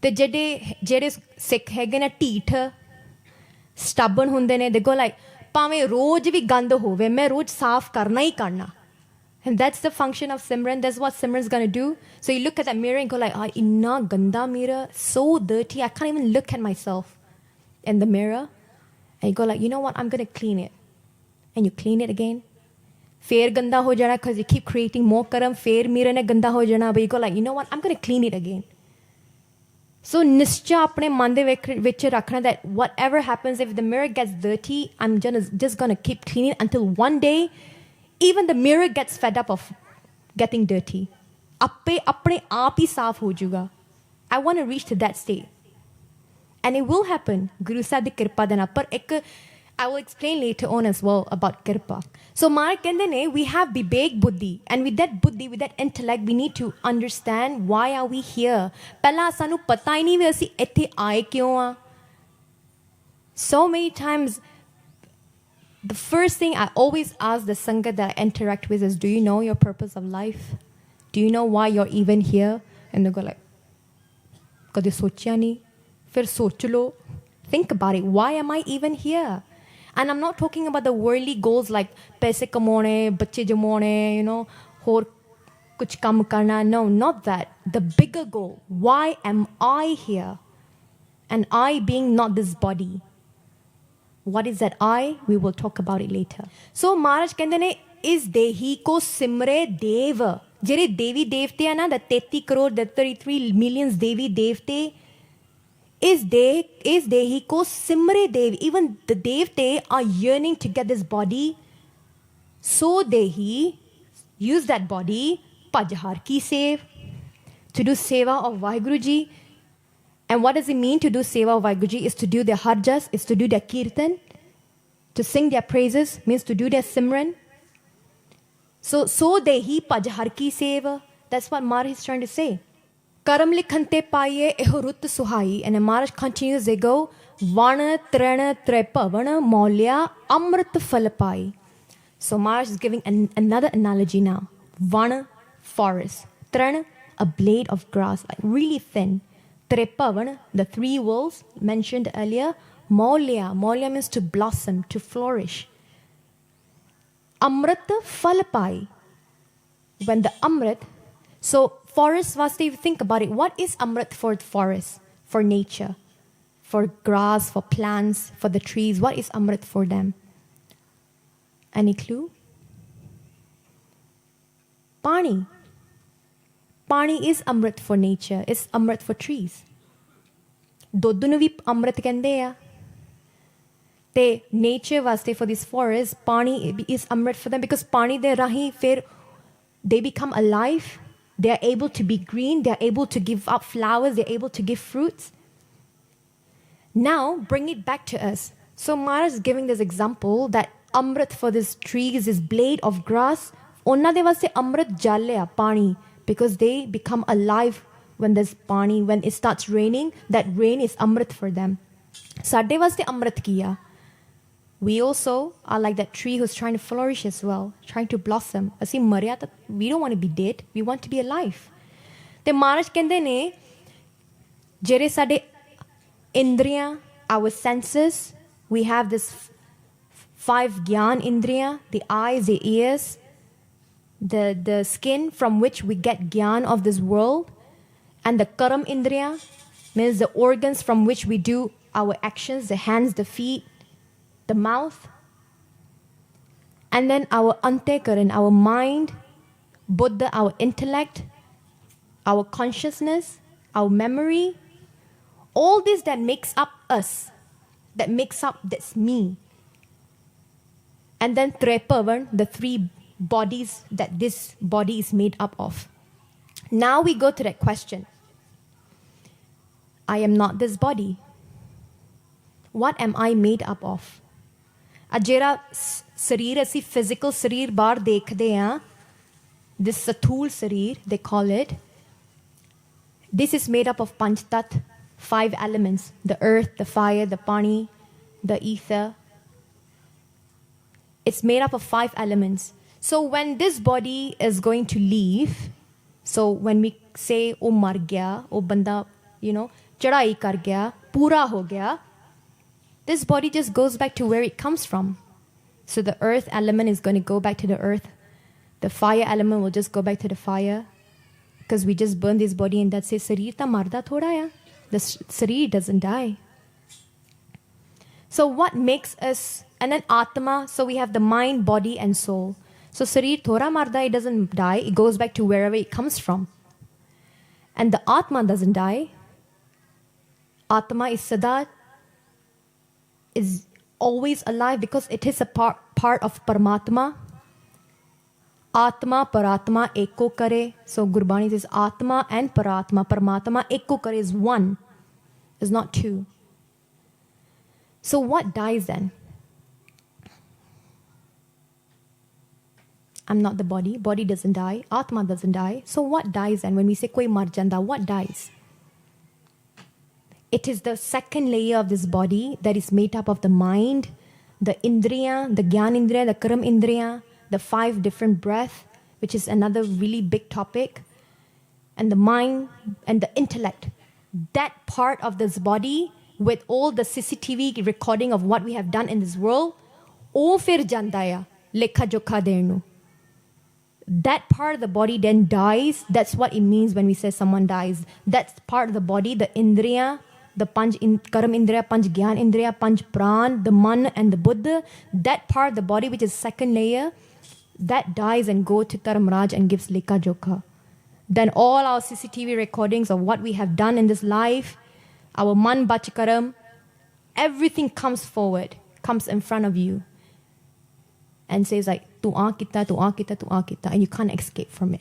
The jede Sikh hege na teeth, stubborn hunde ne, they go like, pame roj vi gand hove, main roj saaf karna hi karna. And that's the function of Simran. That's what Simran's going to do. So you look at that mirror and go like, inna ganda mirror, so dirty. I can't even look at myself in the mirror. And you go like, you know what, I'm going to clean it. And you clean it again. Fair ganda ho jana because you keep creating more karam. Fair mirror ne ganda ho jana. But you go like, you know what, I'm going to clean it again. So nischa apne man de vich rakhna that whatever happens, if the mirror gets dirty, I'm just going to keep cleaning until one day, even the mirror gets fed up of getting dirty. Appe apne aap hi saaf ho juga. I want to reach to that state. And it will happen. Guru Sahib di kirpa de na. Par ek, I will explain later on as well about kirpa. So Maharaj kende ne, we have Vivek Buddhi. And with that Buddhi, with that intellect, we need to understand why are we here. Pehla sanu pata hi nahi vi assi ethe aaye kyon a. So many times, the first thing I always ask the Sangha that I interact with is, do you know your purpose of life? Do you know why you're even here? And they go like, kade sochya nahi. Fir soch lo. Think about it. Why am I even here? And I'm not talking about the worldly goals like paise kamone, bacche jamone, you know, hor kuch kam karna. No, not that. The bigger goal. Why am I here? And I being not this body. What is that I? We will talk about it later. So Maharaj kende ne, is dehi ko simre dev. Jere devi devte hai na, the 33 crore, the 33 millions devi devte, is dehi ko simre dev. Even the devte are yearning to get this body. So dehi, use that body, pajhar ki sev, to do seva of Vaheguru Ji. And what does it mean to do seva of Vaheguru Ji? Is to do their harjas, is to do their kirtan, to sing their praises, means to do their simran. So dehi pajhar ki seva. That's what Maharaj is trying to say. Karam likhante paiye eho rut suhai. And Maharaj continues, they go, vana trana trepavana maulya amrit falapai. So Maharaj is giving another analogy now. Vana, forest. Trana, a blade of grass, like really thin. Trepavan, the three worlds mentioned earlier. Maulya, Maulya means to blossom, to flourish. Amrit phal pai. When the Amrit, so forest vaste, if you think about it, what is Amrit for forest, for nature, for grass, for plants, for the trees? What is Amrit for them? Any clue? Pani. Pani is Amrit for nature, it's Amrit for trees. Doddu nu vi Amrit kende a. Te nature vaste for this forest, Pani is Amrit for them because Pani de rahi fir they become alive, they are able to be green, they are able to give up flowers, they are able to give fruits. Now bring it back to us. So Maharaj is giving this example that Amrit for this trees, this blade of grass, onna de vaste Amrit jalya, Pani, because they become alive when there's Pani, when it starts raining, that rain is Amrit for them. Sade vaste Amrit kiya. We also are like that tree who's trying to flourish as well, trying to blossom. Asi marya, we don't want to be dead, we want to be alive. Te Maharaj kende ne, jere sade indriya, our senses, we have this 5 gyan indriya, the eyes, the ears, the skin from which we get gyan of this world, and the karam indriya means the organs from which we do our actions, the hands, the feet, the mouth, and then our antekaran, our mind, Buddha, our intellect, our consciousness, our memory, all this that makes up us, that makes up that's me. And then Trepavan, the 3 bodies that this body is made up of. Now we go to that question. I am not this body. What am I made up of? Ajera sarir asi physical sarir bar dekhde hain, this sathul sarir they call it. This is made up of panch tat, 5 elements: the earth, the fire, the pani, the ether. It's made up of 5 elements. So when this body is going to leave, so when we say oh mar gaya, oh banda, chadai kar gaya, pura ho gaya, this body just goes back to where it comes from. So the earth element is going to go back to the earth. The fire element will just go back to the fire. Because we just burn this body and that's it. Sarir ta marda thoda ya. The sarir doesn't die. So what makes us, and then Atma, so we have the mind, body and soul. So sarir thoda marda, it doesn't die. It goes back to wherever it comes from. And the Atma doesn't die. Atma is sada, is always alive because it is a part of Paramatma. Atma, Paratma, Eko Kare. So Gurbani says Atma and Paratma. Paramatma, Eko Kare is 1. Is not 2. So what dies then? I'm not the body. Body doesn't die. Atma doesn't die. So what dies then? When we say koi mar janda, what dies? It is the second layer of this body that is made up of the mind, the indriya, the gyan indriya, the karam indriya, the 5 different breath, which is another really big topic, and the mind and the intellect. That part of this body with all the CCTV recording of what we have done in this world, o fir jandaya, lekha jokha dernu. That part of the body then dies. That's what it means when we say someone dies. That's part of the body, the indriya, the panch karam indriya, panch gyan indriya, panch pran, the man and the buddha. That part of the body, which is second layer, that dies and go to Karamraj and gives Lekha Jokha. Then all our CCTV recordings of what we have done in this life, our man bachikaram, everything comes forward, comes in front of you and says like, tu aa kita, tu aa kita, tu aa kita, and you can't escape from it.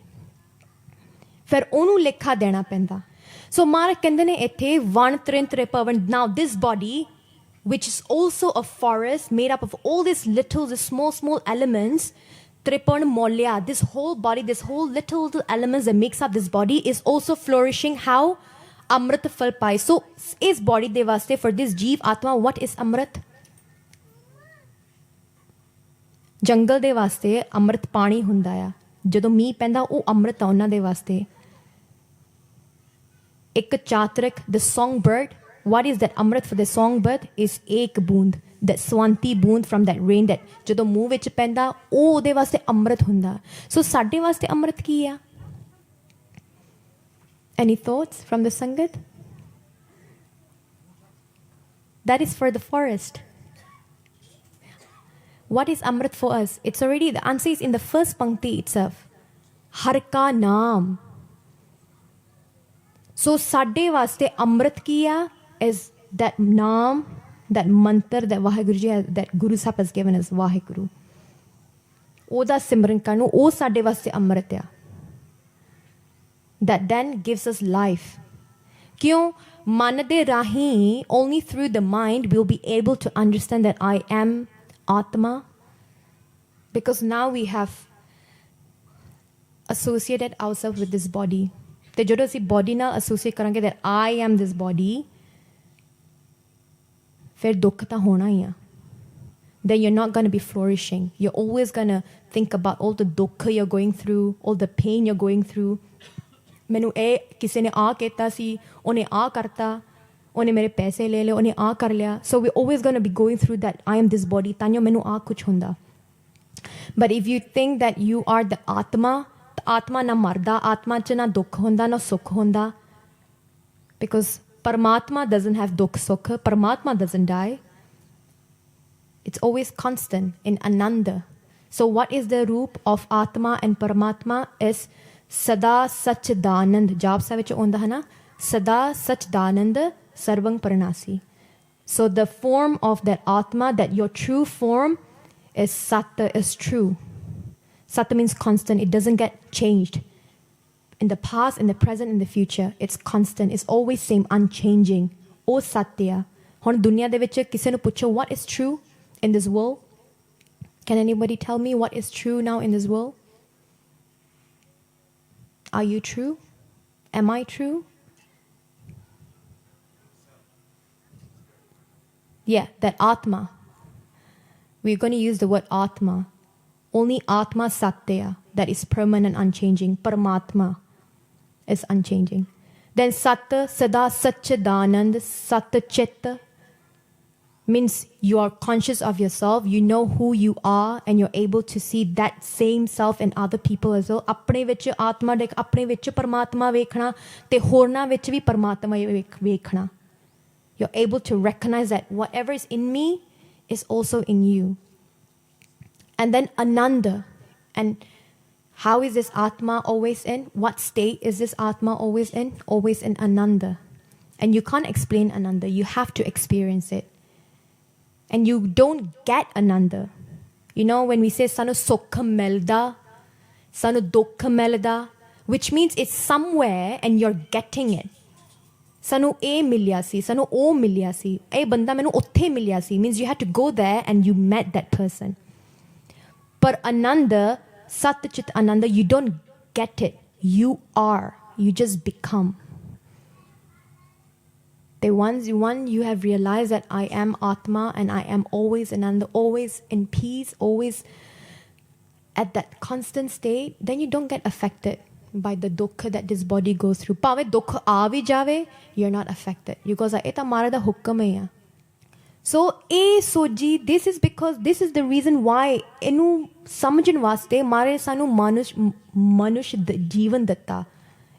Fir onu lekha dena penda. So Maharaj kende ne ethe van trin trepavan. Now this body, which is also a forest made up of all these little, the small elements, Tripan Molya, this whole body, this whole little elements that makes up this body is also flourishing. How? Amrit fal pai. So is body de vaste, for this jeev atma, what is Amrit? Jungle de vaste Amrit pani hunda ya. Jadon mii penda oh Amrit a ਉਹਨਾਂ ਦੇ ਵਾਸਤੇ. Ek chatrak, the songbird. What is that Amrit for the songbird? Is ek boond. That swanti boond from that rain that ਜਦੋਂ ਮੂੰਹ ਵਿੱਚ ਪੈਂਦਾ ਉਹ ਉਹਦੇ ਵਾਸਤੇ ਅੰਮ੍ਰਿਤ ਹੁੰਦਾ. So ਸਾਡੇ ਵਾਸਤੇ ਅੰਮ੍ਰਿਤ ਕੀ ਆ? Any thoughts from the Sangat? That is for the forest. What is Amrit for us? It's already, the answer is in the first pankti itself. Har ka naam. So ਸਾਡੇ ਵਾਸਤੇ ਅੰਮ੍ਰਿਤ ਕੀ ਆ? Is that naam, that mantra that Vaheguru Ji has, that Guru Sahib has given us, Vaheguru. ਉਹਦਾ ਸਿਮਰਨ ਕਰਨ ਨੂੰ ਉਹ ਸਾਡੇ ਵਾਸਤੇ ਅੰਮ੍ਰਿਤ ਆ. That then gives us life. ਕਿਉਂ? ਮਨ ਦੇ ਰਾਹੀਂ, only through the mind we'll be able to understand that I am Atma. Because now we have associated ourselves with this body. ਤੇ ਜਦੋਂ ਅਸੀਂ body ਨਾਲ associate ਕਰਾਂਗੇ that I am this body, ਫਿਰ ਦੁੱਖ ਤਾਂ ਹੋਣਾ ਹੀ ਆ. Then you're not going to be flourishing. You're always going to think about all the dukkha you're going through, all the pain you're going through. ਮੈਨੂੰ ਇਹ ਕਿਸੇ ਨੇ ਆ ਕੀਤਾ ਸੀ, ਉਹਨੇ ਆ ਕਰਤਾ, ਉਹਨੇ ਮੇਰੇ ਪੈਸੇ ਲੈ ਲਏ, ਉਹਨੇ ਆ ਕਰ ਲਿਆ. So we're always going to be going through that I am this body, ਤਾਂਿਓ ਮੈਨੂੰ ਆ ਕੁਛ ਹੁੰਦਾ. But if you think that you are the Atma, ਆਤਮਾ ਨਾ ਮਰਦਾ, ਆਤਮਾ 'ਚ ਨਾ ਦੁੱਖ ਹੁੰਦਾ ਨਾ ਸੁੱਖ ਹੁੰਦਾ. Because Paramatma doesn't have dukh sukha. Paramatma doesn't die. It's always constant in Ananda. So what is the roop of Atma and Paramatma? Is Sada Satchidanand. Jab sa vich onda hai na? Sada Satchidanand Sarvang Paranasi. So the form of that Atma, that your true form is Satta, is true. Satta means constant. It doesn't get changed. In the past, in the present, in the future, it's constant. It's always same, unchanging. O Satya. ਹੁਣ ਦੁਨੀਆ ਦੇ ਵਿੱਚ ਕਿਸੇ ਨੂੰ ਪੁੱਛੋ what is true in this world? Can anybody tell me what is true now in this world? Are you true? Am I true? Yeah, that Atma. We're going to use the word Atma. Only Atma Satya, that is permanent, unchanging. Paramatma is unchanging. Then Sat, Sada, Satchidanand, Sat Chitta means you are conscious of yourself, you know who you are, and you're able to see that same self in other people as well. ਆਪਣੇ ਵਿੱਚ ਆਤਮਾ ਦੇਖ, ਆਪਣੇ ਵਿੱਚ ਪਰਮਾਤਮਾ ਵੇਖਣਾ ਤੇ ਹੋਰਨਾਂ ਵਿੱਚ ਵੀ ਪਰਮਾਤਮਾ ਵੇਖਣਾ. You're able to recognize that whatever is in me is also in you. And then Ananda. And how is this Atma always in? What state is this Atma always in? Always in Ananda. And you can't explain Ananda. You have to experience it. And you don't get Ananda. You know, when we say Sanu Sokha Melda, Sanu Dokha Melda, which means it's somewhere and you're getting it. Sanu A milya si, Sanu O milya si. A banda menu otthe milya si. Means you had to go there and you met that person. But Ananda, Sat Chit Ananda, you don't get it. You are. You just become. The ones you have realized that I am Atma and I am always Ananda, always in peace, always at that constant state, then you don't get affected by the dukkha that this body goes through. Pave dukkha aavi jave, you're not affected. You go, eta mara da hukam hai. So, Soji, this is because this is the reason why enu samajhan vaste mare sanu manush jeevan datta,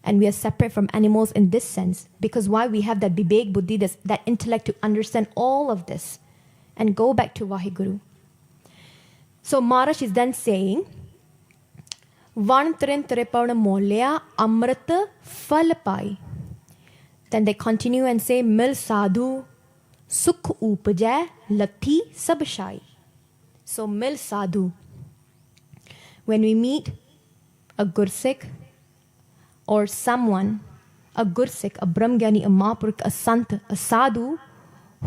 and we are separate from animals in this sense. Because why we have that Vivek Buddhi, that intellect to understand all of this and go back to Vaheguru. So Maharaj is then saying, Van trin tripavana molya amrita fal pai. Then they continue and say, Mil sadhu Sukh upajai lathi sab shai. So mil sadhu. When we meet a gursek or someone, a gursek, a brahmgyani, a mahapurukh, a sant, a sadhu,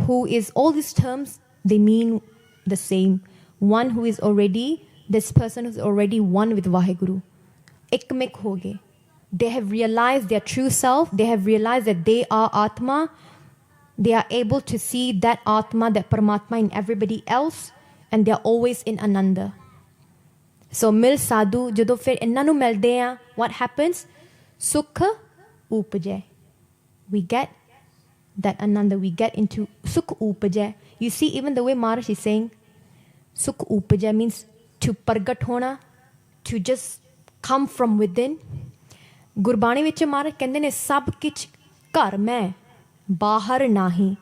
who is, all these terms, they mean the same. One who is already, this person who's already one with Vaheguru. Ekmek hoge. They have realized their true self. They have realized that they are Atma. They are able to see that Atma, that Paramatma in everybody else, and they are always in Ananda. So mil sadhu, jado fir inna nu milde a, what happens? Sukha upajay. we get that ananda, we get into sukh upajay. You see, even the way Maharaj is saying, sukh upajay means to pargat hona, to just come from within. Gurbani vich Maharaj kehndे ne sab kich ਘਰ ਮੈਂ ਬਾਹਰ ਨਾਹੀਂ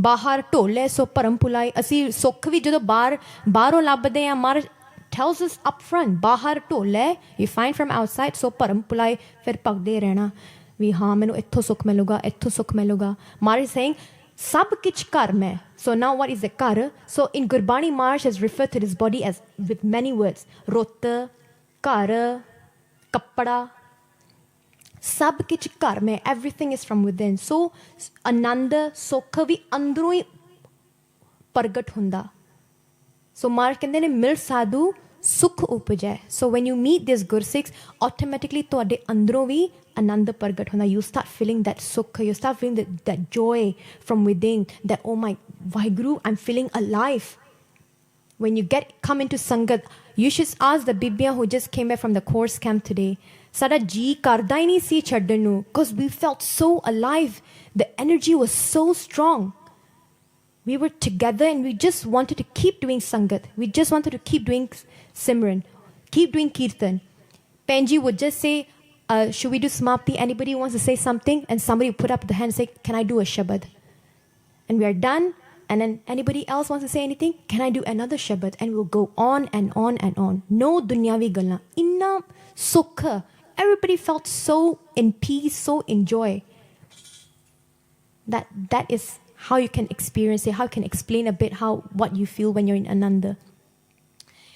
ਬਾਹਰ ਢੋਲੇ ਸੋ ਭਰਮ ਭੁਲਾਈ ਅਸੀਂ ਸੁੱਖ ਵੀ ਜਦੋਂ ਬਾਹਰੋਂ ਲੱਭਦੇ ਹਾਂ Maharaj tells us up front ਬਾਹਰ ਢੋਲੇ you find from outside ਸੋ ਭਰਮ ਭੁਲਾਈ ਫਿਰ ਭਗਦੇ ਰਹਿਣਾ ਵੀ ਹਾਂ ਮੈਨੂੰ ਇੱਥੋਂ ਸੁੱਖ ਮਿਲੂਗਾ ਇੱਥੋਂ ਸੁੱਖ ਮਿਲੂਗਾ Maharaj is saying ਸਭ ਕਿਛ ਘਰ ਮੈਂ so now what is the ਘਰ so in Gurbani Maharaj has referred to this body as with many words ਰੁੱਤ ਘਰ ਕੱਪੜਾ ਸਭ ਕਿਛ ਘਰ ਮੈਂ everything is from within so ਆਨੰਦ ਸੁੱਖ ਵੀ ਅੰਦਰੋਂ ਹੀ ਪ੍ਰਗਟ ਹੁੰਦਾ so Maharaj ਕਹਿੰਦੇ ਨੇ ਮਿਲ ਸਾਧੂ ਸੁੱਖ ਉਪਜੈ so when you meet these ਗੁਰਸਿੱਖs automatically ਤੁਹਾਡੇ ਅੰਦਰੋਂ ਵੀ ਆਨੰਦ ਪ੍ਰਗਟ ਹੁੰਦਾ you start feeling that ਸੁੱਖ you start feeling that joy from within that oh my Vaheguru I'm feeling alive when you come into sangat you should ask the bibia who just came back from the course camp today ਸਾਡਾ ਜੀ ਕਰਦਾ ਹੀ ਨਹੀਂ ਸੀ ਛੱਡਣ ਨੂੰ because we felt so alive the energy was so strong we were together and we just wanted to keep doing sangat we just wanted to keep doing simran keep doing kirtan Penji would just say should we do samapti anybody wants to say something and somebody would put up the hand and say can I do a shabad and we are done and then anybody else wants to say anything can I do another shabad and we'll go on and on and on no dunyavi galna inna sukha everybody felt so in peace, so in joy. That is how you can experience it, how you can explain a bit what you feel when you're in Ananda.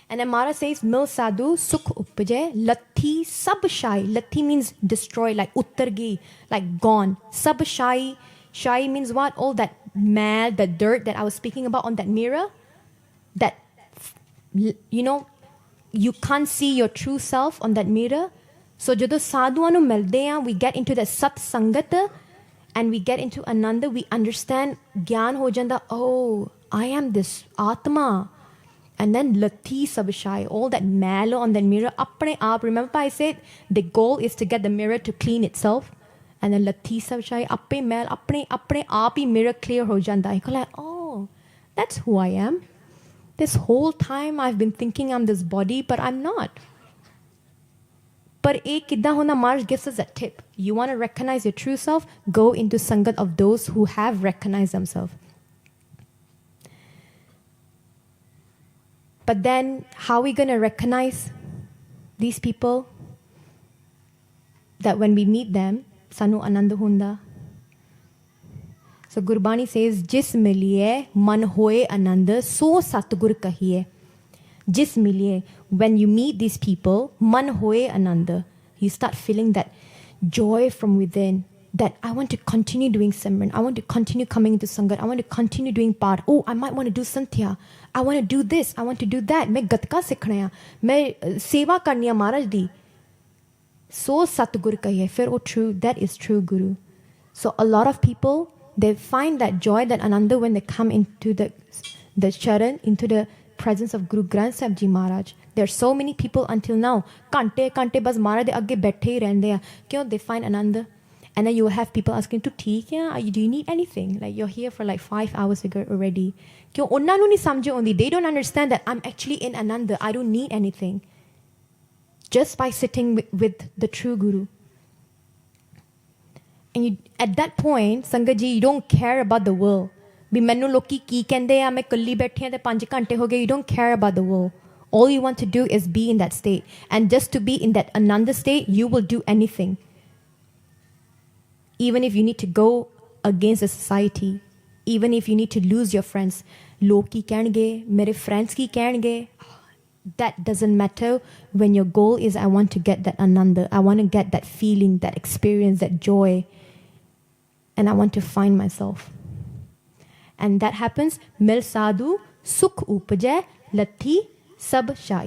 And then Maharaj says, Mil sadhu sukh upajay, lathi sab shai. Lathi means destroy, like uttargi, like gone. Sab shai, shai means what? All that mad, the dirt that I was speaking about on that mirror. That, you can't see your true self on that mirror. So ਜਦੋਂ ਸਾਧੂਆਂ ਨੂੰ ਮਿਲਦੇ ਹਾਂ we get into that ਸਤ ਸੰਗਤ and we get into ananda we understand ਗਿਆਨ ਹੋ ਜਾਂਦਾ oh I am this Atma and then lathi sabshai all that malo on that mirror ਆਪਣੇ ਆਪ remember I said the goal is to get the mirror to clean itself and then lathi sabshai ਆਪੇ ਮੈਲ ਆਪਣੇ ਆਪ ਹੀ mirror clear ਹੋ ਜਾਂਦਾ ਹੈ like oh that's who I am this whole time I've been thinking I'm this body but I'm not But ek kidda hona Maharaj gives us a tip. You want to recognize your true self? Go into sangat of those who have recognized themselves. But then, how are we going to recognize these people? That when we meet them, sanu anand hunda. So Gurbani says, Jis miliye man hoye anand so satgur kahiye. Jis miliye, when you meet these people, man hoye ananda, you start feeling that joy from within, that I want to continue doing Simran, I want to continue coming into Sangat, I want to continue doing Part. Oh, I might want to do Santhya, I want to do this, I want to do that, मैं गतका सीखना है, मैं सेवा करनी है महाराज दी. So Satgur kahiye, फिर वो true, that is true Guru. So a lot of people, they find that joy, that ananda when they come into the charan, into the presence of Guru Granth Sahib Ji Maharaj. There are so many people until now kante bas Maharaj de agge baithe hi rehnde hai kyon they find ananda and then you will have people asking to theek hai do you need anything like you're here for like 5 hours ago already kyon onna nu nahi samjh aundy they don't understand that I'm actually in ananda I don't need anything just by sitting with the true Guru and you, at that point Sangat ji you don't care about the world ਵੀ ਮੈਨੂੰ ਲੋਕੀ ਕੀ ਕਹਿੰਦੇ ਆ ਮੈਂ ਇਕੱਲੀ ਬੈਠੀ ਆ ਤੇ 5 ਘੰਟੇ ਹੋ ਗਏ you don't care about the world all you want to do is be in that state and just to be in that ananda state you will do anything even if you need to go against the society even if you need to lose your friends ਲੋਕ ਕੀ ਕਹਿਣਗੇ ਮੇਰੇ friends ਕੀ ਕਹਿਣਗੇ that doesn't matter when your goal is I want to get that ananda I want to get that feeling that experience that joy and I want to find myself and that happens mil sadhu sukh upajay lathi sab shai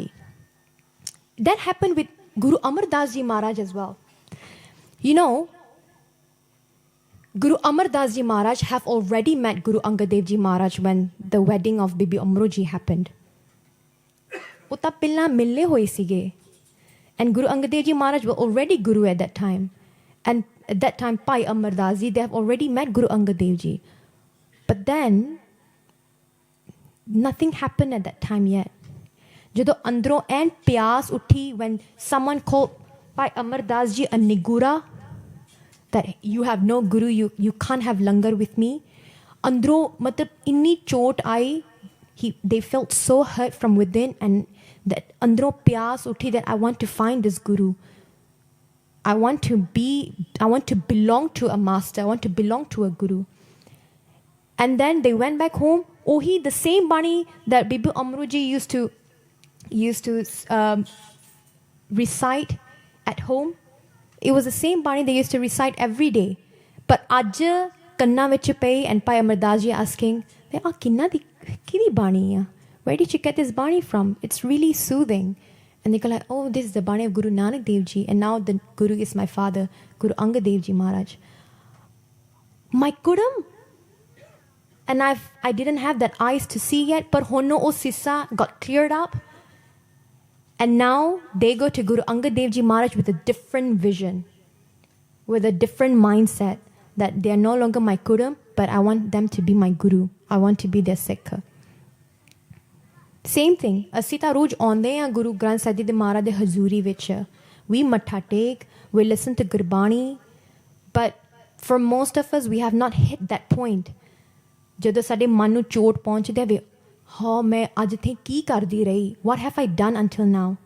that happened with Guru Amar Das Ji Maharaj as well you know Guru Amar Das Ji Maharaj have already met Guru Angad Dev Ji Maharaj when the wedding of Bibi Amro Ji happened ਉਹ ਤਾਂ ਪਹਿਲਾਂ ਮਿਲਨੇ ਹੋਏ ਸੀਗੇ and Guru Angad Dev Ji Maharaj were already Guru at that time and at that time, Pai Amardas Ji, they have already met Guru Angad Dev Ji. But then, nothing happened at that time yet. Jado andro and pyas uthi when someone called Pai Amardas Ji a nigura, that you have no guru, you can't have langar with me. Andro, matlab inni chot aayi, they felt so hurt from within, and that andro pyas uthi that I want to find this guru. I want to belong to a master. I want to belong to a guru. And then they went back home. Ohi, the same Bani that Bibi Amrit Ji used to recite at home. It was the same Bani they used to recite every day. But Ajja Kanna vich pay and Pai Amardas Ji asking, kinna di kidi Bani ya? Where did you get this Bani from? It's really soothing. And they go like, oh, this is the Bani of Guru Nanak Dev Ji. And now the Guru is my father, Guru Angad Dev Ji Maharaj. My Kuram. And I didn't have that eyes to see yet. But Honno O Sissa got cleared up. And now they go to Guru Angad Dev Ji Maharaj with a different vision. With a different mindset. That they are no longer my Kuram, but I want them to be my Guru. I want to be their Sikh. Same thing. Asita roj aunde a Guru Granth Sahib Ji de Maharaj de Hazuri vich. We matha take, we listen to Gurbani, but for most of us, we have not hit that point. Jado sade man nu chot pahunchde ve, ha main aj the ki kardi rahi? What have I done until now?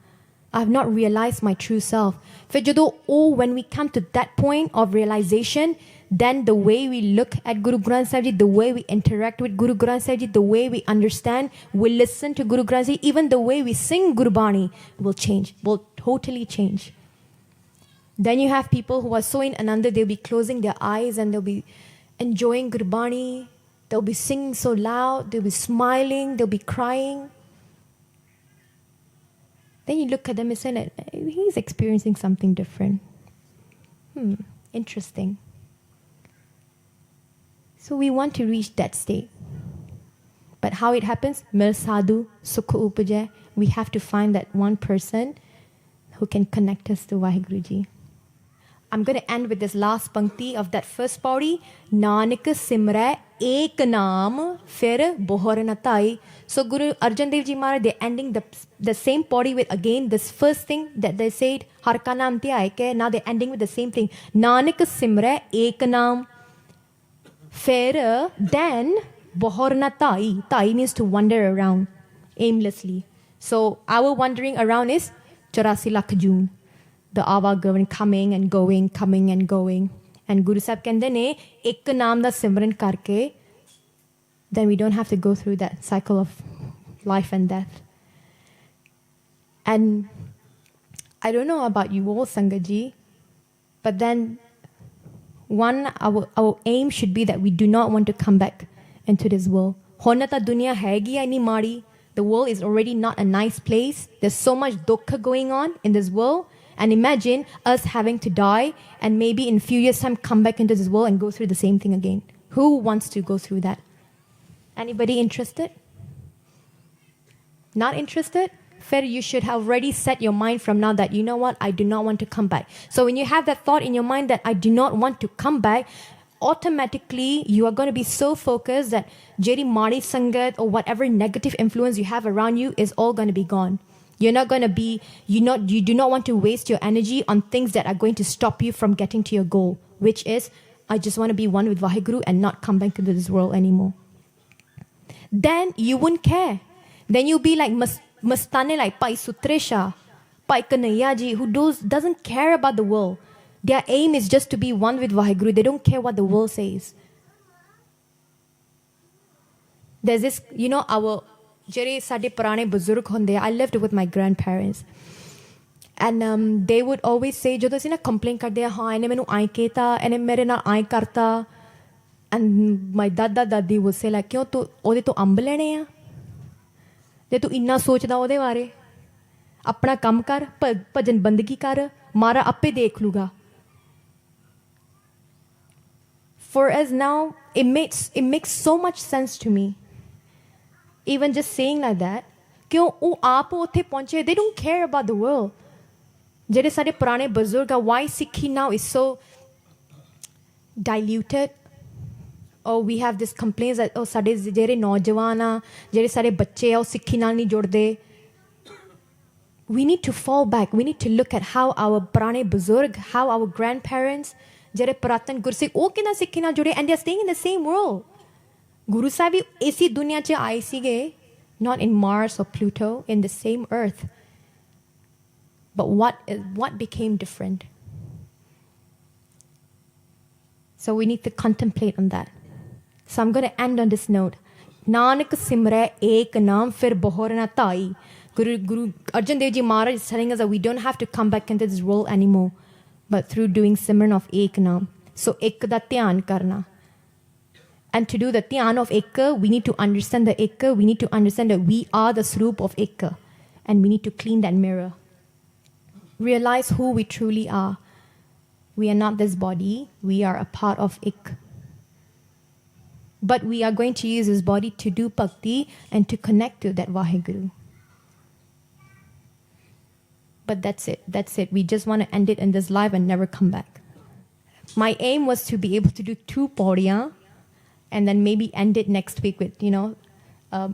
I have not realized my true self. Fir jado when we come to that point of realization, then the way we look at Guru Granth Sahib Ji, the way we interact with Guru Granth Sahib Ji, the way we understand, we listen to Guru Granth Sahib Ji, even the way we sing Gurbani will change, will totally change. Then you have people who are so in Ananda, they'll be closing their eyes and they'll be enjoying Gurbani, they'll be singing so loud, they'll be smiling, they'll be crying. Then you look at them and say, he's experiencing something different. Interesting. So we want to reach that state. But how it happens? Mil sadhu, sukha upajay. We have to find that one person who can connect us to Vaheguru Ji. I'm going to end with this last pankti of that first pauri. Nanak simra ek naam fir bohar na tai. So Guru Arjan Dev Ji Maharaj, they're ending the same pauri with again this first thing that they said, har ka naam tia hai. Now they're ending with the same thing. Nanak simra ek naam. Fairer than Bohorna Tai. Tai means to wander around aimlessly. So our wandering around is 84 lakh June. The Avagan coming and going, coming and going. And Guru Sahib kende ne ek naam da Simran karke, then we don't have to go through that cycle of life and death. And I don't know about you all, Sangaji, but then our aim should be that we do not want to come back into this world. Honata dunya haegi ani mari. The world is already not a nice place. There's so much dukkha going on in this world. And imagine us having to die and maybe in a few years' time come back into this world and go through the same thing again. Who wants to go through that? Anybody interested? Not interested? Fair, you should have already set your mind from now that, you know what, I do not want to come back. So when you have that thought in your mind that I do not want to come back, automatically you are going to be so focused that Jeri Mari Sangat or whatever negative influence you have around you is all going to be gone. You're not going to be, you do not want to waste your energy on things that are going to stop you from getting to your goal, which is, I just want to be one with Vaheguru and not come back into this world anymore. Then you wouldn't care. Then you'll be like Mastane like Pai Sutresha, Pai Kanaya Ji, who doesn't care about the world. Their aim is just to be one with Vaheguru. They don't care what the world says. There's this, our Jere Sade Purane Buzurg Honde, I lived with my grandparents. And they would always say, Jodo sina complain karde ha, ene menu ai keta, ene mere na ai karta. And my dada dadi would say like, Kyo tu ode to amb lene ya? Je tu inna sochda ode baare. Apna kam kar, bhajan bandagi kar, mara appe dekh luga. For us now, it makes so much sense to me. Even just saying like that, kyun oh aap uthe pahunche, they don't care about the world. Jehde sade purane buzurg, why Sikhi now is so diluted. Oh, we have this complaints that oh ਸਾਡੇ ਜਿਹੜੇ ਨੌਜਵਾਨ ਆ ਜਿਹੜੇ ਸਾਡੇ ਬੱਚੇ ਆ ਉਹ ਸਿੱਖੀ ਨਾਲ ਨਹੀਂ ਜੁੜਦੇ. We need to fall back. We need to look at how our ਪੁਰਾਣੇ ਬਜ਼ੁਰਗ, how our grandparents, ਜਿਹੜੇ ਪੁਰਾਤਨ ਗੁਰਸਿੱਖ ਉਹ ਕਿੰਨਾ ਸਿੱਖੀ ਨਾਲ ਜੁੜੇ, and they are staying in the same world. Guru Sahib ਵੀ ਇਸੀ ਦੁਨੀਆ 'ਚ ਆਏ ਸੀਗੇ, not in Mars or Pluto, in the same earth. But what became different? So we need to contemplate on that. So I'm going to end on this note. Nanak simre ek naam fir bahor na tai. Guru Arjan Dev Ji Maharaj is telling us that we don't have to come back into this world anymore, but through doing Simran of ek naam. So ek da dhyan karna. And to do the dhyan of ek, we need to understand the ek. We need to understand that we are the sroop of ek. And we need to clean that mirror. Realize who we truly are. We are not this body. We are a part of ik. But we are going to use this body to do bhakti and to connect to that Vaheguru. But that's it. That's it. We just want to end it in this life and never come back. My aim was to be able to do 2 pauriyan and then maybe end it next week with,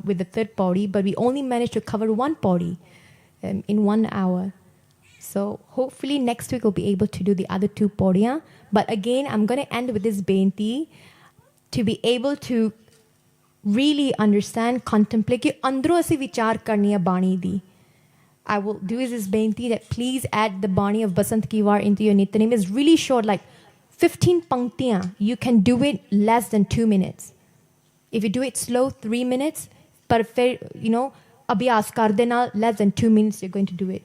with the 3rd pauri. But we only managed to cover 1 pauri in 1 hour. So hopefully next week we'll be able to do the other 2 pauriyan. But again, I'm going to end with this benti to be able to really understand, contemplate कि अंदरों से विचार करनी है बाणी दी. I will do this benti that please add the Bani of Basant Ki Vaar into your Nityanem. It's really short, like 15 panktiyan. You can do it less than 2 minutes. If you do it slow, 3 minutes. But abhyas kar dena, less than 2 minutes, you're going to do it.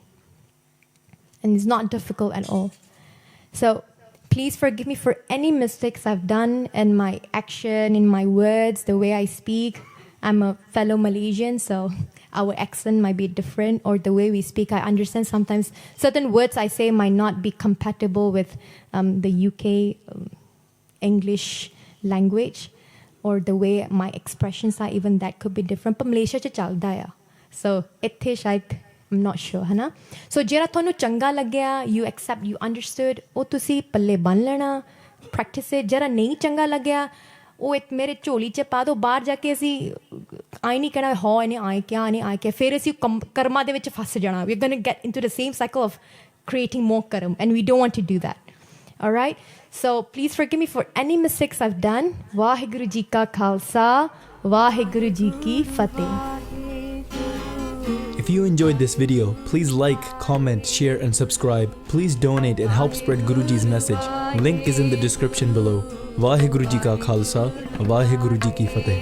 And it's not difficult at all. So please forgive me for any mistakes I've done in my action, in my words, the way I speak. I'm a fellow Malaysian, so our accent might be different, or the way we speak. I understand sometimes certain words I say might not be compatible with the UK English language, or the way my expressions are, even that could be different. But Malaysia cha chalda hai. So itthe shayad I'm not sure, है ना? So जरा थोनु चंगा लग गया, you accept, you understood, ओ तुसी पल्ले बन लेना, practice it. जरा नहीं चंगा लग गया, ओ एक मेरे चोली च पा दो, बाहर जाके असी आई नहीं कहना हो इन्हें आए क्या, फिर असी कर्मा दे विच फस जाना. We're going to get into the same cycle of creating more karma, and we don't want to do that. All right? So please forgive me for any mistakes I've done. Vaheguru Ji ka Khalsa, Vaheguru Ji ki Fateh. If you enjoyed this video, please like, comment, share and subscribe. Please donate and help spread Guruji's message. Link is in the description below. Vaheguru Ji ka Khalsa, Vaheguru Ji ki Fateh.